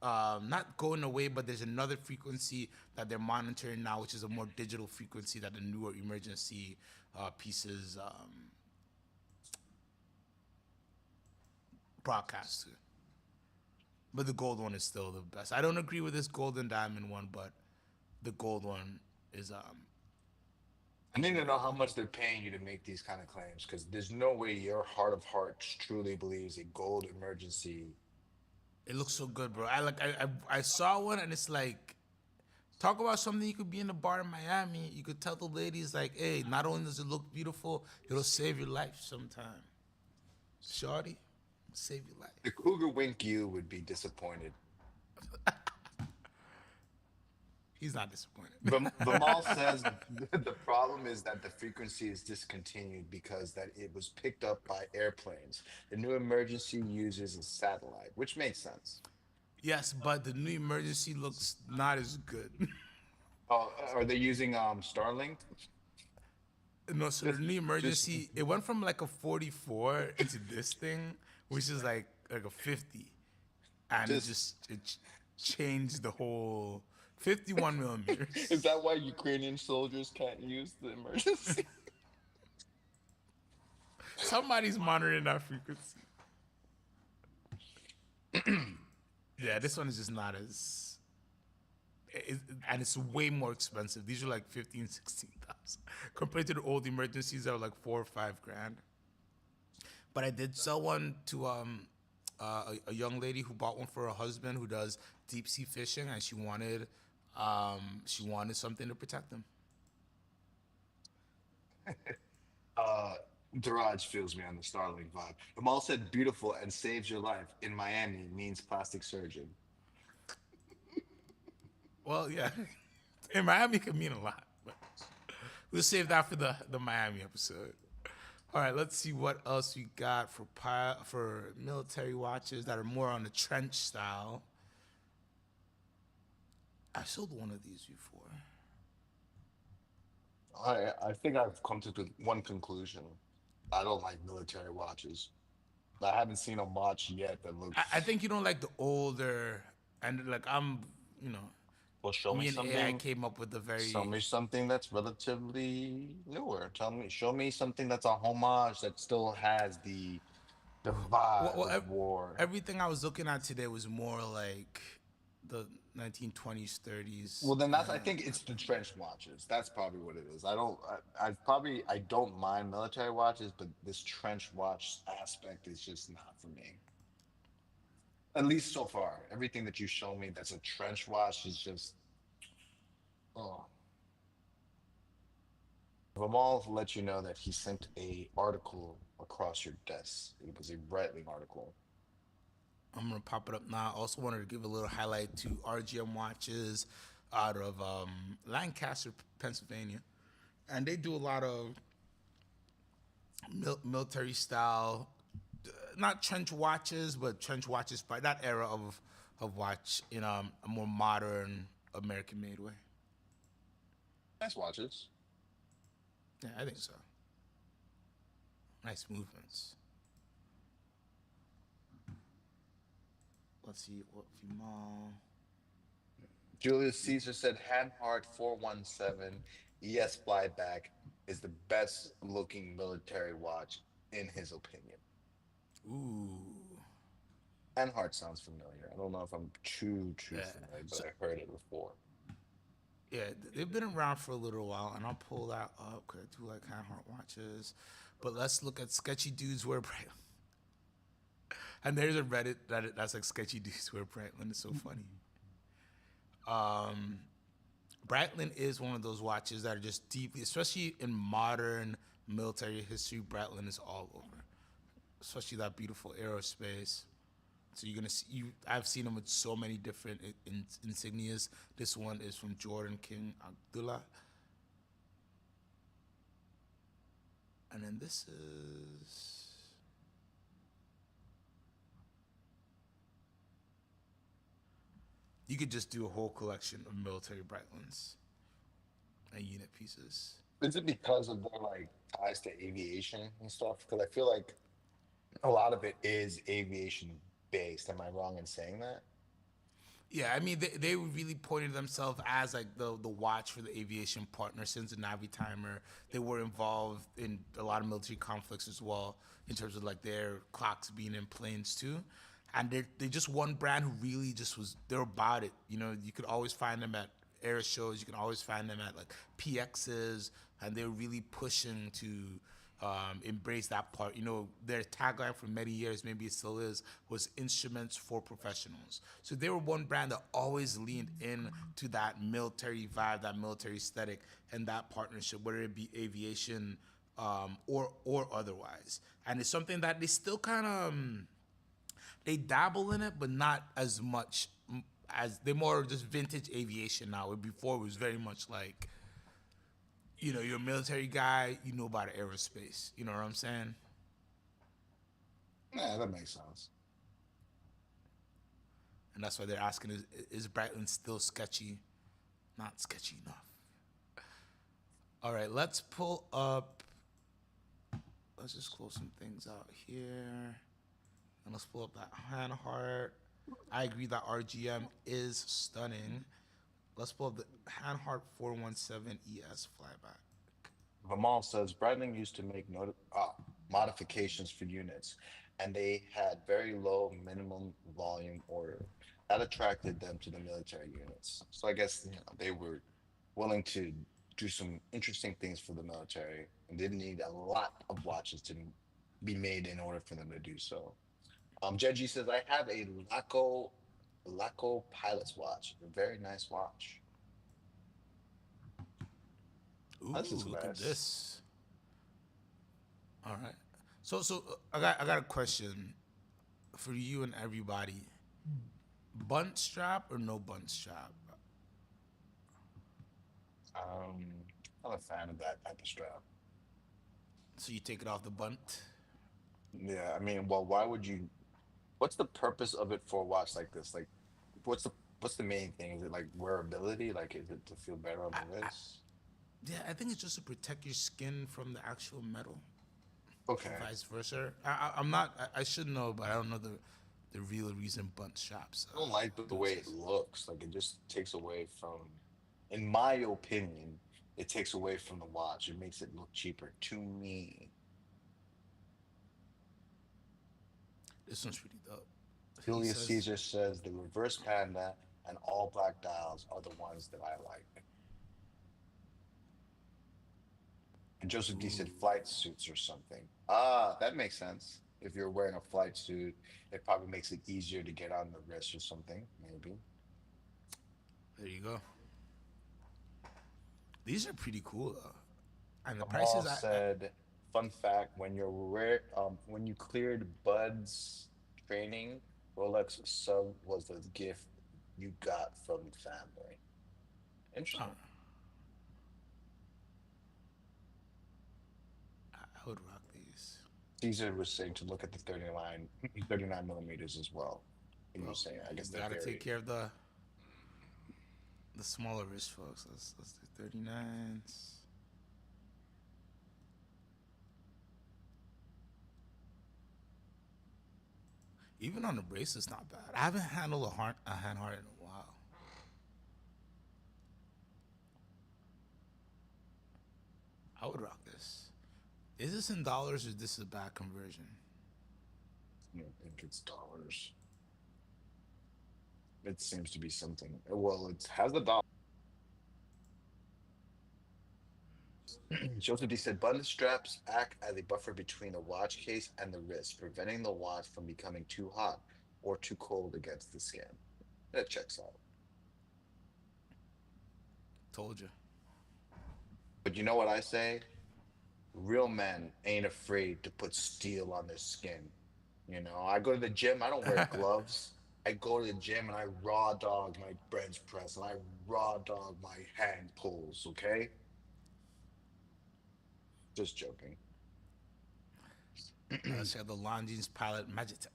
Speaker 1: not going away, but there's another frequency that they're monitoring now, which is a more digital frequency that the newer emergency pieces broadcast to. But the gold one is still the best. I don't agree with this gold and diamond one, but the gold one is
Speaker 3: I need to know how much they're paying you to make these kind of claims, because there's no way your heart of hearts truly believes a gold emergency.
Speaker 1: it looks so good, bro. I saw one and it's like talk about something you could be in a bar in Miami. You could tell the ladies like, hey, not only does it look beautiful, it'll save your life sometime. Shorty, save your life.
Speaker 3: The Cougar Wink you would be disappointed.
Speaker 1: He's not disappointed.
Speaker 3: Vimal says the problem is that the frequency is discontinued because that it was picked up by airplanes. The new emergency uses a satellite, which makes sense.
Speaker 1: Yes, but the new emergency looks not as good.
Speaker 3: Oh, are they using Starlink?
Speaker 1: No, so the
Speaker 3: Just,
Speaker 1: new
Speaker 3: just
Speaker 1: emergency, it went from like a 44 into this thing, which is like a 50, and
Speaker 3: just
Speaker 1: changed the whole 51
Speaker 3: is
Speaker 1: millimeters.
Speaker 3: that why Ukrainian soldiers can't use the emergency?
Speaker 1: Somebody's monitoring that frequency. Yeah, this one is just not as, and it's way more expensive. These are like 15, 16,000 compared to the old emergencies that are like 4 or 5 grand. But I did sell one to a young lady who bought one for her husband who does deep sea fishing, and she wanted something to protect him.
Speaker 3: Daraj feels me on the Starlink vibe. Vimal said beautiful and saves your life in Miami means plastic surgeon.
Speaker 1: Well, yeah, in Miami it can mean a lot. But We'll save that for the Miami episode. All right, let's see what else we got for military watches that are more on the trench style. I sold one of these before.
Speaker 3: I think I've come to one conclusion. I don't like military watches. I haven't seen a watch yet that
Speaker 1: I
Speaker 3: looks.
Speaker 1: think you don't like the older, and like you know,
Speaker 3: Well, show me
Speaker 1: me and AI
Speaker 3: something.
Speaker 1: came up with a
Speaker 3: Show
Speaker 1: very
Speaker 3: me something that's relatively newer. Show me something that's a homage that still has the
Speaker 1: well,
Speaker 3: vibe of war.
Speaker 1: everything I was looking at today was more like the 1920s, 30s.
Speaker 3: Well, then I think it's the trench watches. That's probably what it is. I don't mind military watches, but this trench watch aspect is just not for me. At least so far. Everything that you show me that's a trench watch is just, oh. Vamal let you know that he sent a article across your desk. It was a Breitling article.
Speaker 1: I'm gonna pop it up now. Also wanted to give a little highlight to RGM watches out of Lancaster, Pennsylvania, and they do a lot of military style, not trench watches, but trench watches by that era of watch in a more modern American made way.
Speaker 3: Nice watches.
Speaker 1: Yeah, I think so. Nice movements. Let's see what Vimal.
Speaker 3: Julius Caesar said Hanhart 417 ES Flyback is the best looking military watch in his opinion.
Speaker 1: Ooh,
Speaker 3: Hanhart sounds familiar. I don't know if I'm too
Speaker 1: yeah.
Speaker 3: familiar, but
Speaker 1: So
Speaker 3: I heard it before.
Speaker 1: yeah, they've been around for a little while, and I'll pull that up because I do like Hanhart watches. But let's look at sketchy dudes wear Breitling. And there's a Reddit that's like sketchy dudes wear Breitling. It's so funny. Breitling is one of those watches that are just deeply, especially in modern military history. Breitling is all over, especially that beautiful aerospace. So you're gonna see I've seen them with so many different insignias. This one is from Jordan King Abdullah, and then this is. You could just do a whole collection of military Breitlings and unit pieces.
Speaker 3: Is it because of their like ties to aviation and stuff? Because I feel like a lot of it is aviation based. Am I wrong in saying that?
Speaker 1: Yeah, I mean they really pointed themselves as like the watch for the aviation partner since the Navi timer. They were involved in a lot of military conflicts as well in terms of like their clocks being in planes too. And they just one brand who really just was they're about it. You know, you could always find them at air shows. You can always find them at like PXs, and they're really pushing to embrace that part. You know, their tagline for many years, maybe it still is, was instruments for professionals. So they were one brand that always leaned in to that military vibe, that military aesthetic, and that partnership, whether it be aviation or otherwise. And it's something that they still kind of they dabble in it, but not as much as they're more just vintage aviation now. Where before it was very much like, you know, you're a military guy, you know about aerospace. You know what I'm saying?
Speaker 3: Yeah, that makes sense.
Speaker 1: And that's why they're asking: is Breitling still sketchy? Not sketchy enough. All right, let's pull up. Let's just close some things out here, and let's pull up that Hanhart. I agree that RGM is stunning. Let's pull up the Hanhart 417 ES flyback.
Speaker 3: Vamal says Breitling used to make modifications for units, and they had very low minimum volume order. That attracted them to the military units. So I guess they were willing to do some interesting things for the military and didn't need a lot of watches to be made in order for them to do so. Genji says I have a Laco pilot's watch, a very nice watch. This
Speaker 1: Ooh,
Speaker 3: is
Speaker 1: look at
Speaker 3: nice.
Speaker 1: this. All right. So I got a question for you and everybody. Bunt strap or no bunt strap?
Speaker 3: Um, I'm a fan of that type of strap.
Speaker 1: So you take it off the bunt.
Speaker 3: Yeah, I mean, well, why would you? What's the purpose of it for a watch like this? Like, what's the main thing? Is it like wearability? Like, is it to feel better on the wrist?
Speaker 1: Yeah, I think it's just to protect your skin from the actual metal, or
Speaker 3: Okay.
Speaker 1: vice versa. I'm not. I should know, but I don't know the real reason bunt shops
Speaker 3: I don't like the way it
Speaker 1: uses.
Speaker 3: looks. Like, it just takes away from, in my opinion, it takes away from the watch. It makes it look cheaper to me.
Speaker 1: This one's pretty dope. He
Speaker 3: Julius
Speaker 1: says,
Speaker 3: Caesar says the reverse panda and all black dials are the ones that I like. And Joseph D said flight suits or something. Ah, that makes sense. If you're wearing a flight suit, it probably makes it easier to get on the wrist or something, maybe.
Speaker 1: "There you go. These are pretty cool though, and the
Speaker 3: Amal
Speaker 1: prices.
Speaker 3: said, fun fact, when you cleared Bud's training, Rolex sub was the gift you got from family.
Speaker 1: Uh,
Speaker 3: Interesting.
Speaker 1: I would rock these.
Speaker 3: Caesar was saying to look at the 39 millimeters as well. He
Speaker 1: Well,
Speaker 3: was saying, I guess
Speaker 1: you
Speaker 3: they're
Speaker 1: gotta take
Speaker 3: very
Speaker 1: care of the smaller wrist, folks. Let's do 39s. Even on the bracelets, not bad. I haven't handled a hand heart in a while. I would rock this. Is this in dollars or is this a bad conversion?
Speaker 3: I don't think it's dollars. It seems to be something. Well, it has the dollar. Joseph D said button straps act as a buffer between the watch case and the wrist, preventing the watch from becoming too hot or too cold against the skin. That checks out.
Speaker 1: Told you.
Speaker 3: But you know what I say? Real men ain't afraid to put steel on their skin. You know, I go to the gym, I don't wear gloves. I go to the gym and I raw dog my bench press and I raw dog my hand pulls, okay? Just joking.
Speaker 1: Let's check the Longines Pilot Magitech.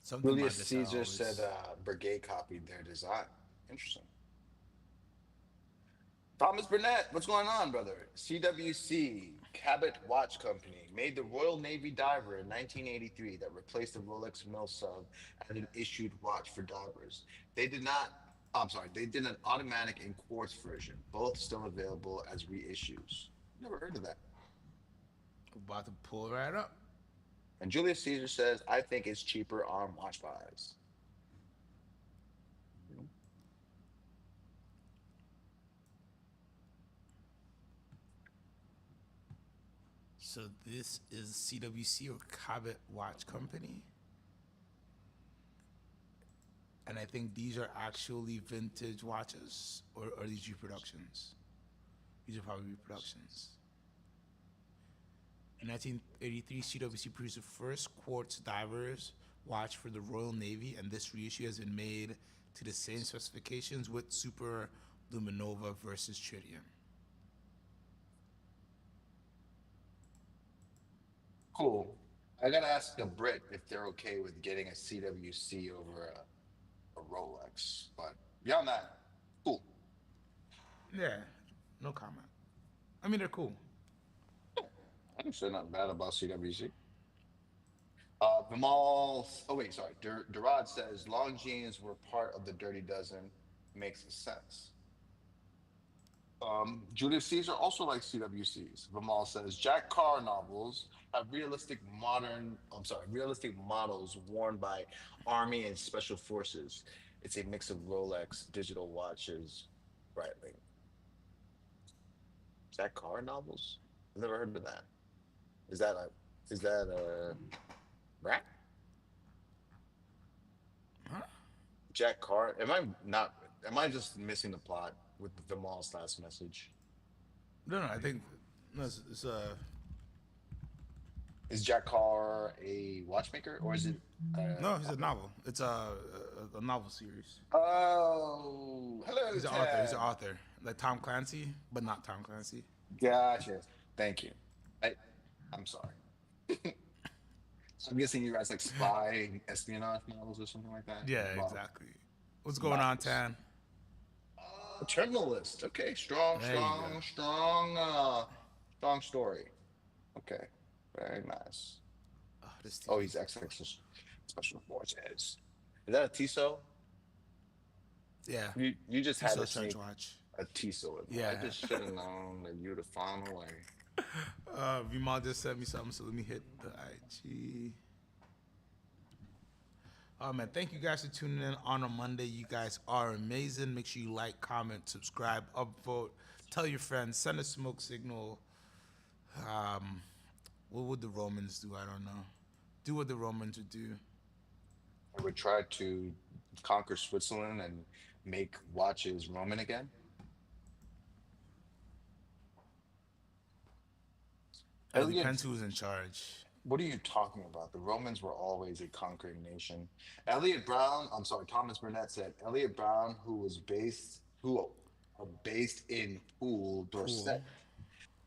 Speaker 1: Something about
Speaker 3: Julius
Speaker 1: this I
Speaker 3: Caesar said
Speaker 1: always.
Speaker 3: Brigade copied their design. Interesting. Thomas Burnett, what's going on, brother? CWC, Cabot Watch Company, made the Royal Navy diver in 1983 that replaced the Rolex Mill sub as an issued watch for divers. They did not, I'm sorry, they did an automatic and quartz version, both still available as reissues. Never heard of that.
Speaker 1: About to pull right up.
Speaker 3: And Julius Caesar says, I think it's cheaper on watch buys.
Speaker 1: So this is CWC or Cabot Watch Company. And I think these are actually vintage watches, or are these reproductions? These are probably reproductions. In 1983, CWC produced the first quartz divers watch for the Royal Navy, and this reissue has been made to the same specifications with Super Luminova versus Tritium.
Speaker 3: Cool. I gotta ask a Brit if they're okay with getting a CWC over a Rolex. But beyond that, cool.
Speaker 1: Yeah, no comment. I mean, they're cool.
Speaker 3: I didn't say nothing bad about CWC. Vimal, oh wait, sorry. Durad says long jeans were part of the Dirty Dozen. Makes sense. Julius Caesar also likes CWCs. Vimal says Jack Carr novels have realistic models worn by Army and Special Forces. It's a mix of Rolex, digital watches, Breitling. Jack Carr novels? I've never heard of that. Is that a is that a rap?
Speaker 1: Huh?
Speaker 3: Jack Carr? Am I not? Am I just missing the plot with Vimal's last message?
Speaker 1: No, no, I think no, it's
Speaker 3: Is Jack Carr a watchmaker or is it
Speaker 1: No, he's a
Speaker 3: author?
Speaker 1: novel. It's a novel series.
Speaker 3: Oh, hello,
Speaker 1: He's an author. He's an
Speaker 3: Ted.
Speaker 1: author, like Tom Clancy, but not Tom Clancy.
Speaker 3: Gotcha. Thank you. I I'm sorry. I'm guessing you guys like spy espionage novels or something like that.
Speaker 1: Yeah,
Speaker 3: Wow.
Speaker 1: exactly. What's going on,
Speaker 3: Nice.
Speaker 1: Tan?
Speaker 3: Terminalist. Okay, strong,
Speaker 1: There you go.
Speaker 3: strong, strong story. Okay, very nice.
Speaker 1: Oh, this
Speaker 3: Oh,
Speaker 1: TV's
Speaker 3: he's
Speaker 1: so
Speaker 3: XX
Speaker 1: fucking.
Speaker 3: Special Forces. Is that a TISO?
Speaker 1: Yeah,
Speaker 3: You just had to
Speaker 1: T-Cell Charge
Speaker 3: sneak
Speaker 1: Watch.
Speaker 3: a TISO in there. I
Speaker 1: Yeah.
Speaker 3: just should have known that you'd have found a way.
Speaker 1: Vimal just sent me something, so let me hit the IG. Oh man, thank you guys for tuning in on a Monday. You guys are amazing. Make sure you like, comment, subscribe, upvote, tell your friends, send a smoke signal. What would the Romans do? I don't know. Do what the Romans would do.
Speaker 3: I would try to conquer Switzerland and make watches Roman again.
Speaker 1: It
Speaker 3: Elliot,
Speaker 1: depends who's in charge.
Speaker 3: what are you talking about? The Romans were always a conquering nation. Elliot Brown, I'm sorry, Thomas Burnett said Elliot Brown, who are based in Poole,
Speaker 1: Pool.
Speaker 3: Dorset,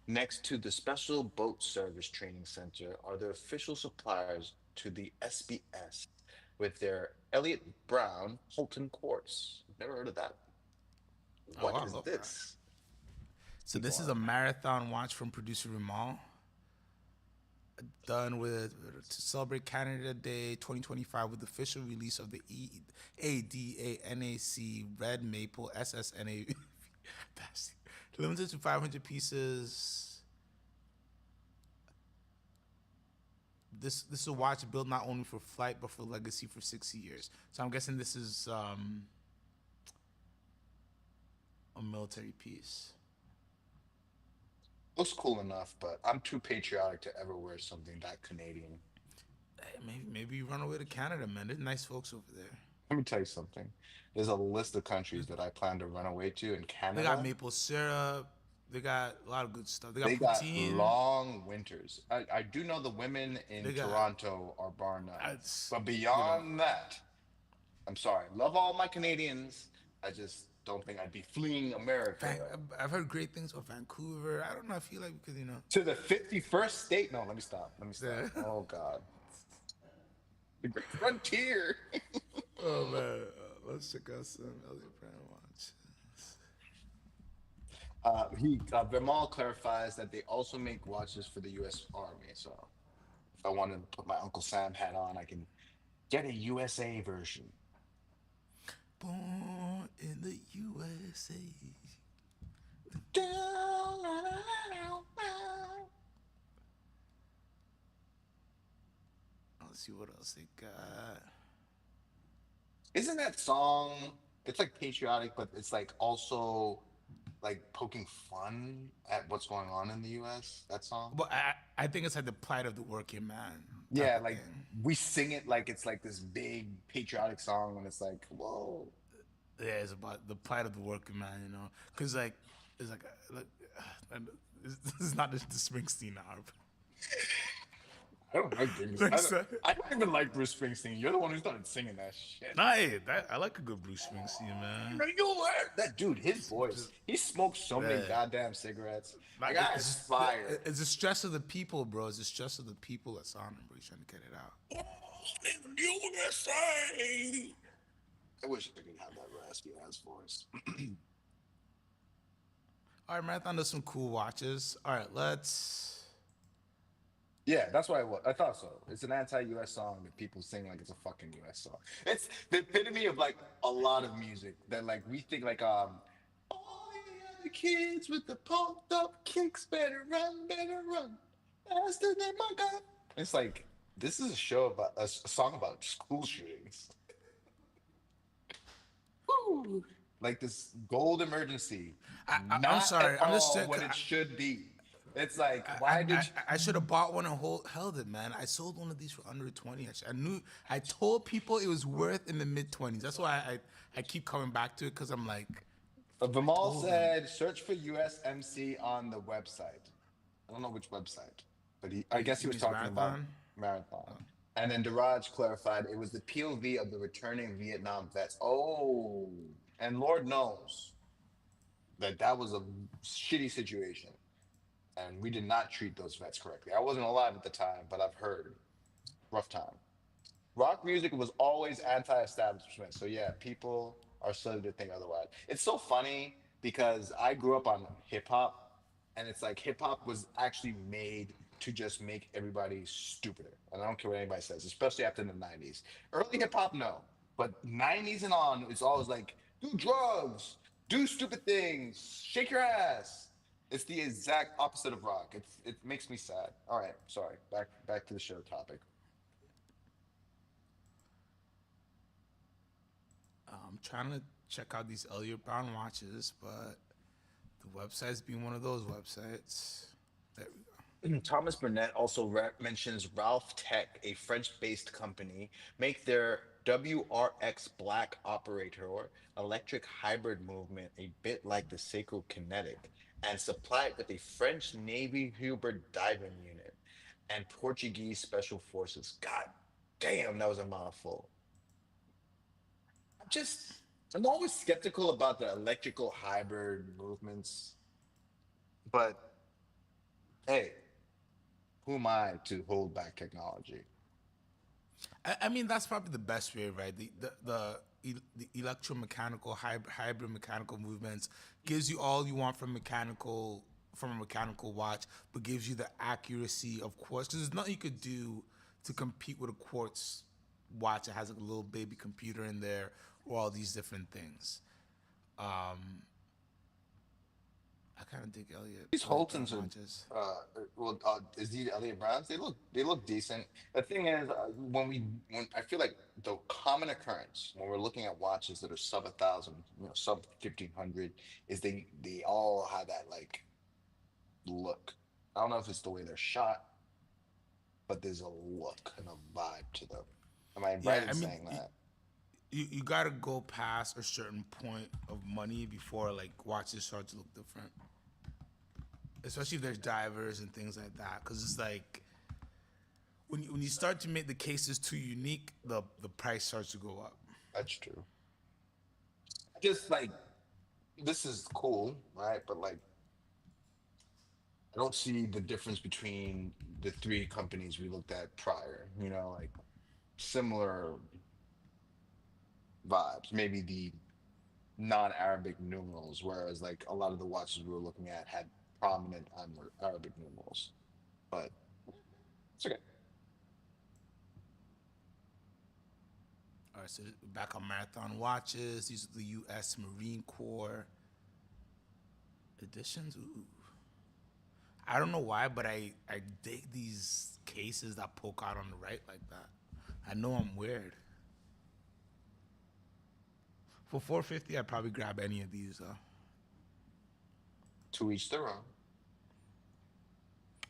Speaker 3: next to the Special Boat Service Training Center, are the official suppliers to the SBS with their Elliot Brown Holton course. Never heard of that.
Speaker 1: Oh,
Speaker 3: What
Speaker 1: I
Speaker 3: is
Speaker 1: love that.
Speaker 3: this?
Speaker 1: So
Speaker 3: Keep
Speaker 1: this is a
Speaker 3: going.
Speaker 1: marathon watch from producer Ramal, done with to celebrate Canada Day 2025 with the official release of the ADANAC Red Maple SSNA. Limited to 500 pieces. This is a watch built not only for flight but for legacy for 60 years. So I'm guessing this is a military piece.
Speaker 3: Looks cool enough, but I'm too patriotic to ever wear something that Canadian.
Speaker 1: Hey, maybe you run away to Canada, man. There's nice folks over there.
Speaker 3: Let me tell you something. There's a list of countries that I plan to run away to, and
Speaker 1: They got
Speaker 3: Canada,
Speaker 1: maple syrup. They got a lot of good stuff. They got
Speaker 3: they got
Speaker 1: poutine.
Speaker 3: long winters. I do know the women in
Speaker 1: They got
Speaker 3: Toronto are bar none,
Speaker 1: it's
Speaker 3: but
Speaker 1: you know.
Speaker 3: beyond that, I'm sorry. Love all my Canadians. I just don't think I'd be fleeing America
Speaker 1: I've heard great things about Vancouver. I don't know. I feel like because
Speaker 3: to the 51st state. No, let me stop. Let me stop.
Speaker 1: the
Speaker 3: Oh God, the great frontier.
Speaker 1: oh man, let's check out some Elliot Brown watch.
Speaker 3: He Vimal clarifies that they also make watches for the U.S. Army. So if I wanted to put my Uncle Sam hat on, I can get a USA version.
Speaker 1: Born in the USA. Let's see what else they got.
Speaker 3: Isn't that song? It's like patriotic, but it's like also like poking fun at what's going on in the U.S. That song.
Speaker 1: But I think it's like the plight of the working man type
Speaker 3: Yeah,
Speaker 1: of
Speaker 3: like
Speaker 1: thing.
Speaker 3: we sing it like it's like this big patriotic song, and it's like, whoa.
Speaker 1: Yeah, it's about the plight of the working man, because like it's like this is not the Springsteen album.
Speaker 3: I don't like Bruce.
Speaker 1: Like, so,
Speaker 3: I don't even like Bruce Springsteen. You're the one who started singing that shit.
Speaker 1: nah, hey, I like a good Bruce Springsteen, man.
Speaker 3: No, you what? That dude, his voice.
Speaker 1: Just
Speaker 3: He smoked so many
Speaker 1: yeah.
Speaker 3: goddamn cigarettes. That
Speaker 1: Like
Speaker 3: guy is fire.
Speaker 1: it's the stress of the people, bro. It's the stress of the people that's on him, bro. He's trying to get it out.
Speaker 3: Oh, live in the USA. I wish I could have that raspy ass voice.
Speaker 1: All right, Marathon does some cool watches. All right, let's.
Speaker 3: Yeah, that's what I was. I thought so. It's an anti-US song that people sing like it's a fucking US song. It's the epitome of like a lot of music that like we think like all the other kids with the pumped up kicks better run faster than my gun. It's like this is a show about a song about school shootings. Woo! Like this gold emergency,
Speaker 1: I'm
Speaker 3: not at
Speaker 1: sorry. I'm just
Speaker 3: all
Speaker 1: saying.
Speaker 3: what it should be. It's like,
Speaker 1: I,
Speaker 3: why did
Speaker 1: I, I should have bought one and held it, man. I sold one of these for under 20. Actually, I told people it was worth in the mid 20s. That's why I keep coming back to it because I'm like, I
Speaker 3: Vimal
Speaker 1: told them.
Speaker 3: said, search for USMC on the website. I don't know which website. but I
Speaker 1: He,
Speaker 3: guess
Speaker 1: he
Speaker 3: he was
Speaker 1: means
Speaker 3: talking about
Speaker 1: marathon.
Speaker 3: marathon. And then Daraj clarified it was the POV of the returning Vietnam vets. Oh, and Lord knows that that was a shitty situation, and we did not treat those vets correctly. I wasn't alive at the time, but I've heard rough time. Rock music was always anti-establishment. So yeah, people are silly to think otherwise. It's so funny because I grew up on hip hop, and it's like hip hop was actually made to just make everybody stupider. And I don't care what anybody says, especially after the 90s. Early hip hop, no. But 90s and on, it's always like, do drugs, do stupid things, shake your ass. It's the exact opposite of rock. It makes me sad. All right, sorry. Back to the show topic.
Speaker 1: I'm trying to check out these Elliot Brown watches, but the website's being one of those websites. There we go.
Speaker 3: Thomas Burnett also mentions Ralph Tech, a French-based company, make their WRX Black operator electric hybrid movement a bit like the Seiko Kinetic, and supply it with a French Navy Hubert diving unit and Portuguese Special Forces. God damn, that was a mouthful. I'm just, I'm always skeptical about the electrical hybrid movements, but hey, who am I to hold back technology?
Speaker 1: I mean, that's probably the best way, right? The electromechanical hybrid mechanical movements gives you all you want from a mechanical watch, but gives you the accuracy of quartz. Because there's nothing you could do to compete with a quartz watch that has like a little baby computer in there or all these different things. I kind of dig
Speaker 3: These
Speaker 1: Elliot Brown
Speaker 3: Holtons
Speaker 1: watches.
Speaker 3: well, is these Elliott Browns? They look decent. The thing is, when I feel like the common occurrence when we're looking at watches that are sub 1,000, sub 1,500, is they all have that like look. I don't know if it's the way they're shot, but there's a look and a vibe to them. Am I right
Speaker 1: Yeah,
Speaker 3: in
Speaker 1: I mean,
Speaker 3: saying that?
Speaker 1: you gotta go past a certain point of money before like watches start to look different, especially if there's divers and things like that. Because it's like when you start to make the cases too unique, the price starts to go up.
Speaker 3: That's true. Just like this is cool, right? But like I don't see the difference between the three companies we looked at prior, like similar vibes, maybe the non-Arabic numerals, whereas like a lot of the watches we were looking at had prominent Arabic numerals. But it's okay.
Speaker 1: All right, so back on marathon watches. These are the U.S. Marine Corps editions. Ooh, I don't know why, but I dig these cases that poke out on the right like that. I know I'm weird. For 450, I'd probably grab any of these though.
Speaker 3: To each their own.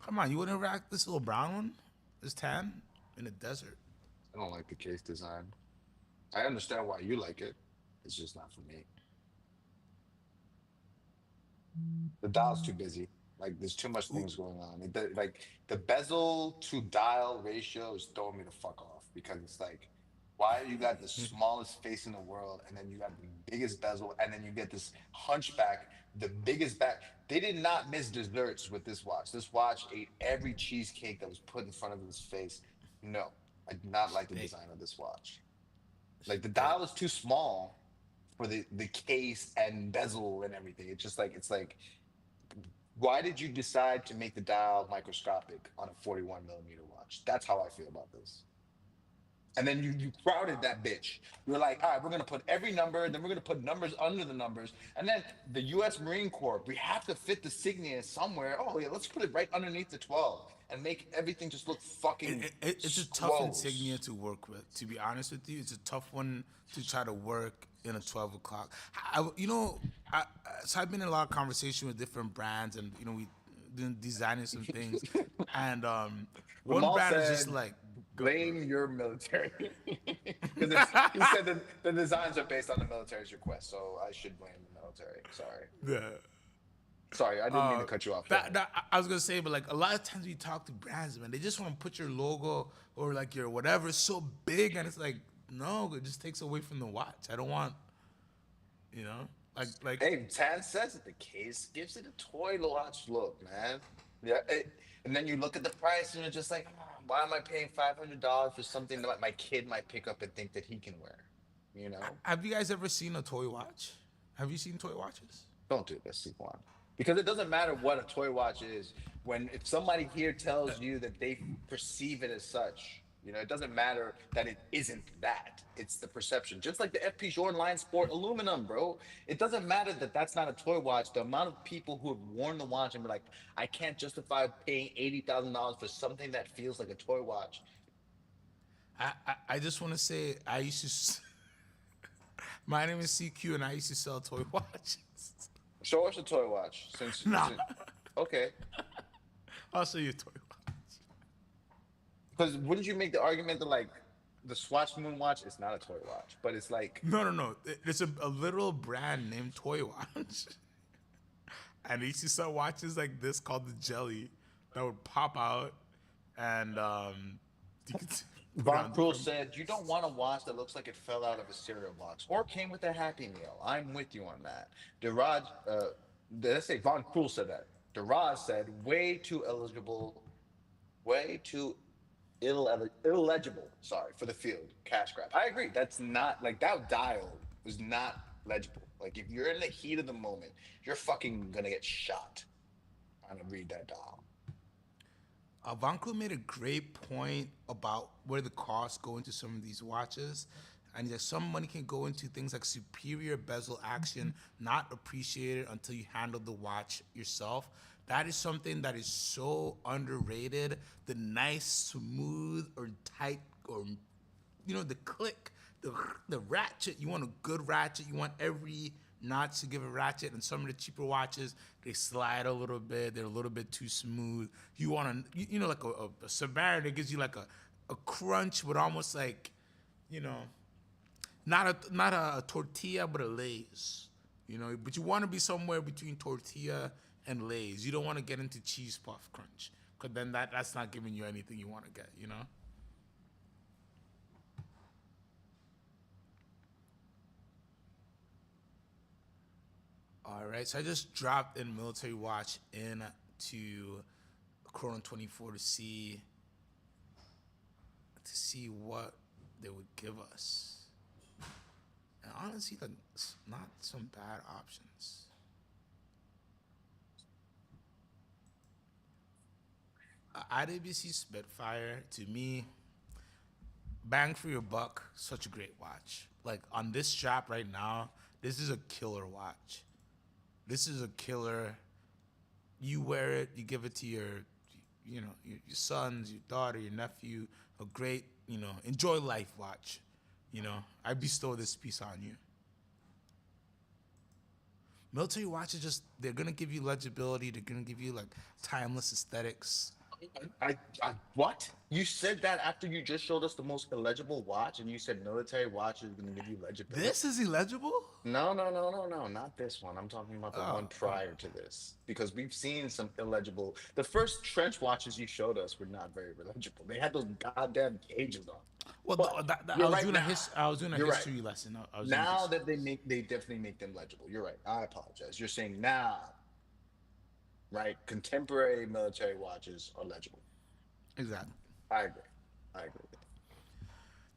Speaker 1: Come on, you wouldn't rock this little brown one? This tan in the desert.
Speaker 3: I don't like the case design. I understand why you like it. It's just not for me. The dial's too busy. Like there's too much things going on. Like the bezel to dial ratio is throwing me the fuck off because it's like, why you got the smallest face in the world and then you got the biggest bezel and then you get this hunchback, the biggest back. They did not miss desserts with this watch. This watch ate every cheesecake that was put in front of his face. No, I did not like the
Speaker 1: Hey,
Speaker 3: design of this watch. Like the
Speaker 1: hey,
Speaker 3: dial is too small for the case and bezel and everything. It's like why did you decide to make the dial microscopic on a 41 millimeter watch? That's how I feel about this. And then you crowded that bitch. You're like, all right, we're gonna put every number, then we're gonna put numbers under the numbers, and then the U.S. Marine Corps. We have to fit the signia somewhere. Oh yeah, let's put it right underneath the 12 and make everything just look fucking
Speaker 1: it's a tough insignia
Speaker 3: close.
Speaker 1: to work with. To be honest with you, it's a tough one to try to work in a 12 o'clock. So I've been in a lot of conversation with different brands, and we been designing some things, and one
Speaker 3: Ramal
Speaker 1: brand is just
Speaker 3: said,
Speaker 1: like,
Speaker 3: blame your military. Because he said that the designs are based on the military's request, so I should blame the military. Sorry.
Speaker 1: yeah.
Speaker 3: Sorry, I didn't mean to cut you off. Go ahead.
Speaker 1: I was gonna say, but like a lot of times we talk to brands, man, they just want to put your logo or like your whatever so big, and it's like, no, it just takes away from the watch. I don't want, you know, like
Speaker 3: Hey, Tan says it. The case gives it a toy watch look, man. Yeah, and then you look at the price, and you're just like, "Ah, why am I paying $500 for something that my kid might pick up and think that he can wear? You know?
Speaker 1: have you guys ever seen a toy watch? Have you seen toy watches?
Speaker 3: Don't do this, Saquon. Because it doesn't matter what a toy watch is. When if somebody here tells you that they perceive it as such, it doesn't matter that it isn't that. It's the perception. Just like the FP Jordan Line Sport aluminum, bro. It doesn't matter that that's not a toy watch. The amount of people who have worn the watch and be like, I can't justify paying $80,000 for something that feels like a toy watch.
Speaker 1: I just want to say I used to. My name is CQ, and I used to sell toy watches.
Speaker 3: Show us a toy watch.
Speaker 1: Nah,
Speaker 3: Okay.
Speaker 1: I'll show you a toy watch.
Speaker 3: Because wouldn't you make the argument that like the Swatch Moon watch is not a toy watch, but it's like
Speaker 1: No. It's a little brand named Toy Watch, and they used to sell watches like this called the Jelly that would pop out, and you could put it
Speaker 3: Von
Speaker 1: on
Speaker 3: Cruel
Speaker 1: different-
Speaker 3: said, you don't want a watch that looks like it fell out of a cereal box or came with a Happy Meal. I'm with you on that. Daraj, let's say Von Cruel said that. Daraj said, way too illegible, sorry, for the field. Cash grab. I agree. That's not, like, that dial was not legible. Like, if you're in the heat of the moment, you're fucking gonna get shot trying to read that dial.
Speaker 1: Vanko made a great point about where the costs go into some of these watches. And he's like, some money can go into things like superior bezel action, not appreciated until you handle the watch yourself. That is something that is so underrated. The nice, smooth, or tight, or the click, the ratchet. You want a good ratchet. You want every notch to give a ratchet. And some of the cheaper watches, they slide a little bit. They're a little bit too smooth. You want like a Savannah that gives you like a crunch, but almost like, not a tortilla, but a Lay's. But you want to be somewhere between tortilla and Lay's. You don't want to get into cheese puff crunch, because then that's not giving you anything you want to get. All right, so I just dropped in military watch into Chrono 24 to see what they would give us. And honestly, like, it's not some bad options. IWC Spitfire, to me, bang for your buck, such a great watch. Like, on this strap right now, this is a killer watch. This is a killer. You wear it, you give it to your sons, your daughter, your nephew. A great, enjoy life watch. I bestow this piece on you. Military watches they're gonna give you legibility. They're gonna give you like timeless aesthetics.
Speaker 3: I what? You said that after you just showed us the most illegible watch, and you said military watch is going to give you legibility.
Speaker 1: This is illegible?
Speaker 3: No, not this one. I'm talking about the one prior to this, because we've seen some illegible. The first trench watches you showed us were not very legible. They had those goddamn cages on.
Speaker 1: Well,
Speaker 3: But
Speaker 1: I
Speaker 3: you're
Speaker 1: was
Speaker 3: right
Speaker 1: doing
Speaker 3: now.
Speaker 1: I was doing a
Speaker 3: You're right.
Speaker 1: history lesson. I was doing
Speaker 3: Now that they definitely make them legible. You're right. I apologize. You're saying now, right? Contemporary military watches are legible.
Speaker 1: exactly.
Speaker 3: I agree. I agree with that.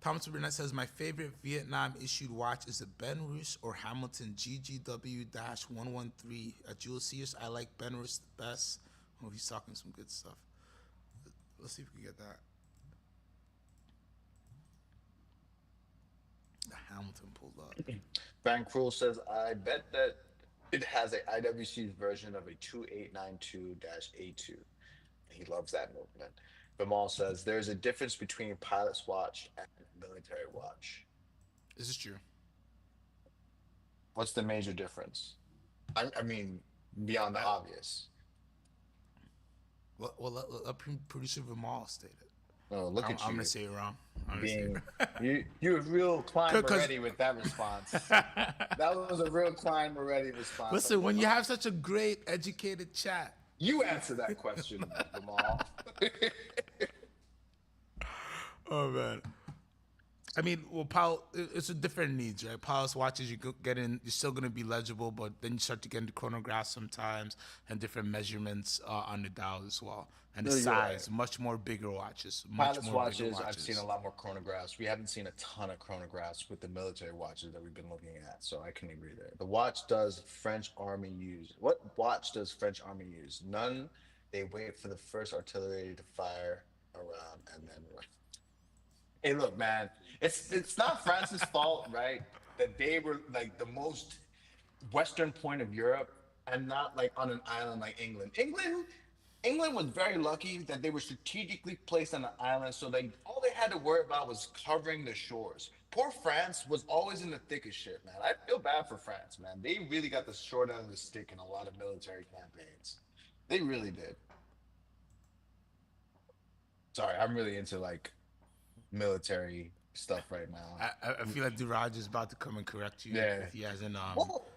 Speaker 1: Thomas Burnett says, my favorite Vietnam issued watch is the Benrus or Hamilton GGW-113 at Jules Sears. I like Benrus the best. Oh, he's talking some good stuff. Let's see if we can get that. The Hamilton pulled up.
Speaker 3: Van Cruel says, I bet that it has a IWC's version of a 2892-A2. He loves that movement. Vimal says, there's a difference between pilot's watch and military watch.
Speaker 1: This is true.
Speaker 3: What's the major difference? I mean, beyond the obvious.
Speaker 1: Well, let producer Vimal state it.
Speaker 3: Oh, look
Speaker 1: I'm
Speaker 3: at
Speaker 1: gonna
Speaker 3: you
Speaker 1: say it wrong. I'm gonna say it
Speaker 3: being
Speaker 1: wrong.
Speaker 3: you're real Klein
Speaker 1: Because
Speaker 3: Moretti with that response. That was a real Klein Moretti response. Like,
Speaker 1: listen, when you have such a great educated chat,
Speaker 3: you answer that question, Jamal.
Speaker 1: oh man. I mean, well, Paul, it's a different needs, right? Palace watches you get in, you're still gonna be legible, but then you start to get into chronographs sometimes and different measurements on the dial as well, and the
Speaker 3: No, you're right.
Speaker 1: size, much more bigger watches, much
Speaker 3: Pilot's
Speaker 1: more bigger
Speaker 3: watches, I've seen a
Speaker 1: watches.
Speaker 3: lot more chronographs. We haven't seen a ton of chronographs with the military watches that we've been looking at, so I can agree there. The watch does French Army use? What watch does French Army use? None. They wait for the first artillery to fire around and then run. Hey, look, man, it's not France's fault, right? That they were like the most western point of Europe and not like on an island like England. England was very lucky that they were strategically placed on an island, so they all they had to worry about was covering the shores. Poor France was always in the thick of shit, man. I feel bad for France, man. They really got the short end of the stick in a lot of military campaigns. They really did. Sorry, I'm really into like military stuff right now.
Speaker 1: I feel like Duraj is about to come and correct you
Speaker 3: Yeah.
Speaker 1: if he hasn't
Speaker 3: Well,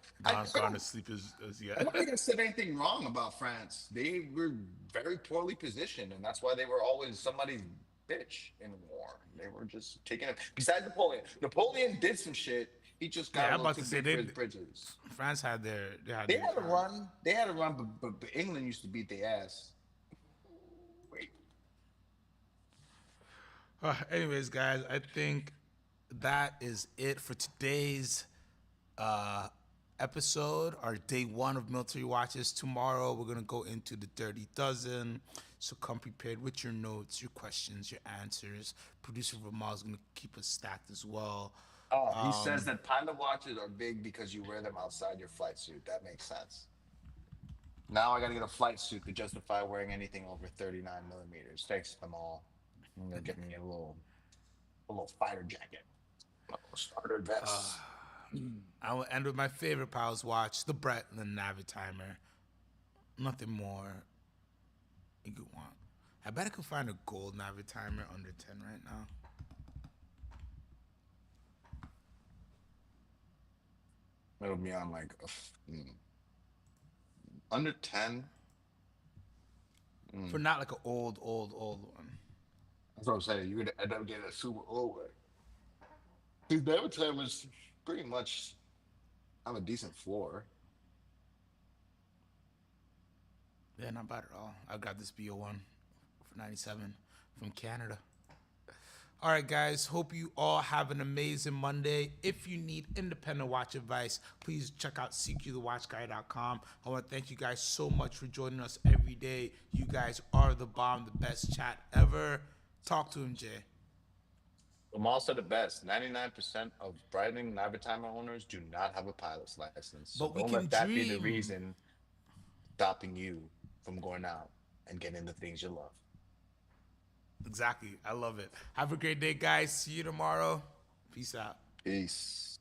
Speaker 1: gone to sleep as
Speaker 3: I
Speaker 1: yet.
Speaker 3: don't think I said anything wrong about France. They were very poorly positioned, and that's why they were always somebody's bitch in war. They were just taking it. Besides Napoleon, Napoleon did some shit. He just got
Speaker 1: Yeah,
Speaker 3: a
Speaker 1: I'm
Speaker 3: little
Speaker 1: about
Speaker 3: too
Speaker 1: to say
Speaker 3: big for his britches.
Speaker 1: France had
Speaker 3: They
Speaker 1: their
Speaker 3: had a
Speaker 1: time.
Speaker 3: run. They had a run, but England used to beat their ass. Wait,
Speaker 1: Anyways, guys, I think that is it for today's uh, episode, our day one of military watches. Tomorrow, we're gonna go into the Dirty Dozen. So come prepared with your notes, your questions, your answers. Producer Ramal is gonna keep us stacked as well.
Speaker 3: oh, he says that panda watches are big because you wear them outside your flight suit. That makes sense. Now I got to get a flight suit to justify wearing anything over 39 millimeters. Thanks, them all. I'm gonna get me a little fighter jacket, a little starter vest.
Speaker 1: I will end with my favorite Pals watch, the Breitling Navitimer. Nothing more you could want. I bet I could find a gold Navitimer under 10 right now.
Speaker 3: It'll be on like under 10.
Speaker 1: For not like an old one.
Speaker 3: That's what I'm saying. You're gonna end up getting a super old one. Because Never Time is pretty much have a decent floor.
Speaker 1: Yeah, not bad at all. I got this BO1 for 97 from Canada. All right, guys. Hope you all have an amazing Monday. If you need independent watch advice, please check out CQTheWatchGuy.com. I want to thank you guys so much for joining us every day. You guys are the bomb, the best chat ever. Talk to him, Jay.
Speaker 3: Lamal said it best. 99% of Breitling Navitimer owners do not have a pilot's license. So
Speaker 1: But we
Speaker 3: don't
Speaker 1: can
Speaker 3: let that be the
Speaker 1: dream.
Speaker 3: reason stopping you from going out and getting the things you love.
Speaker 1: Exactly. I love it. Have a great day, guys. See you tomorrow. Peace out.
Speaker 3: Peace.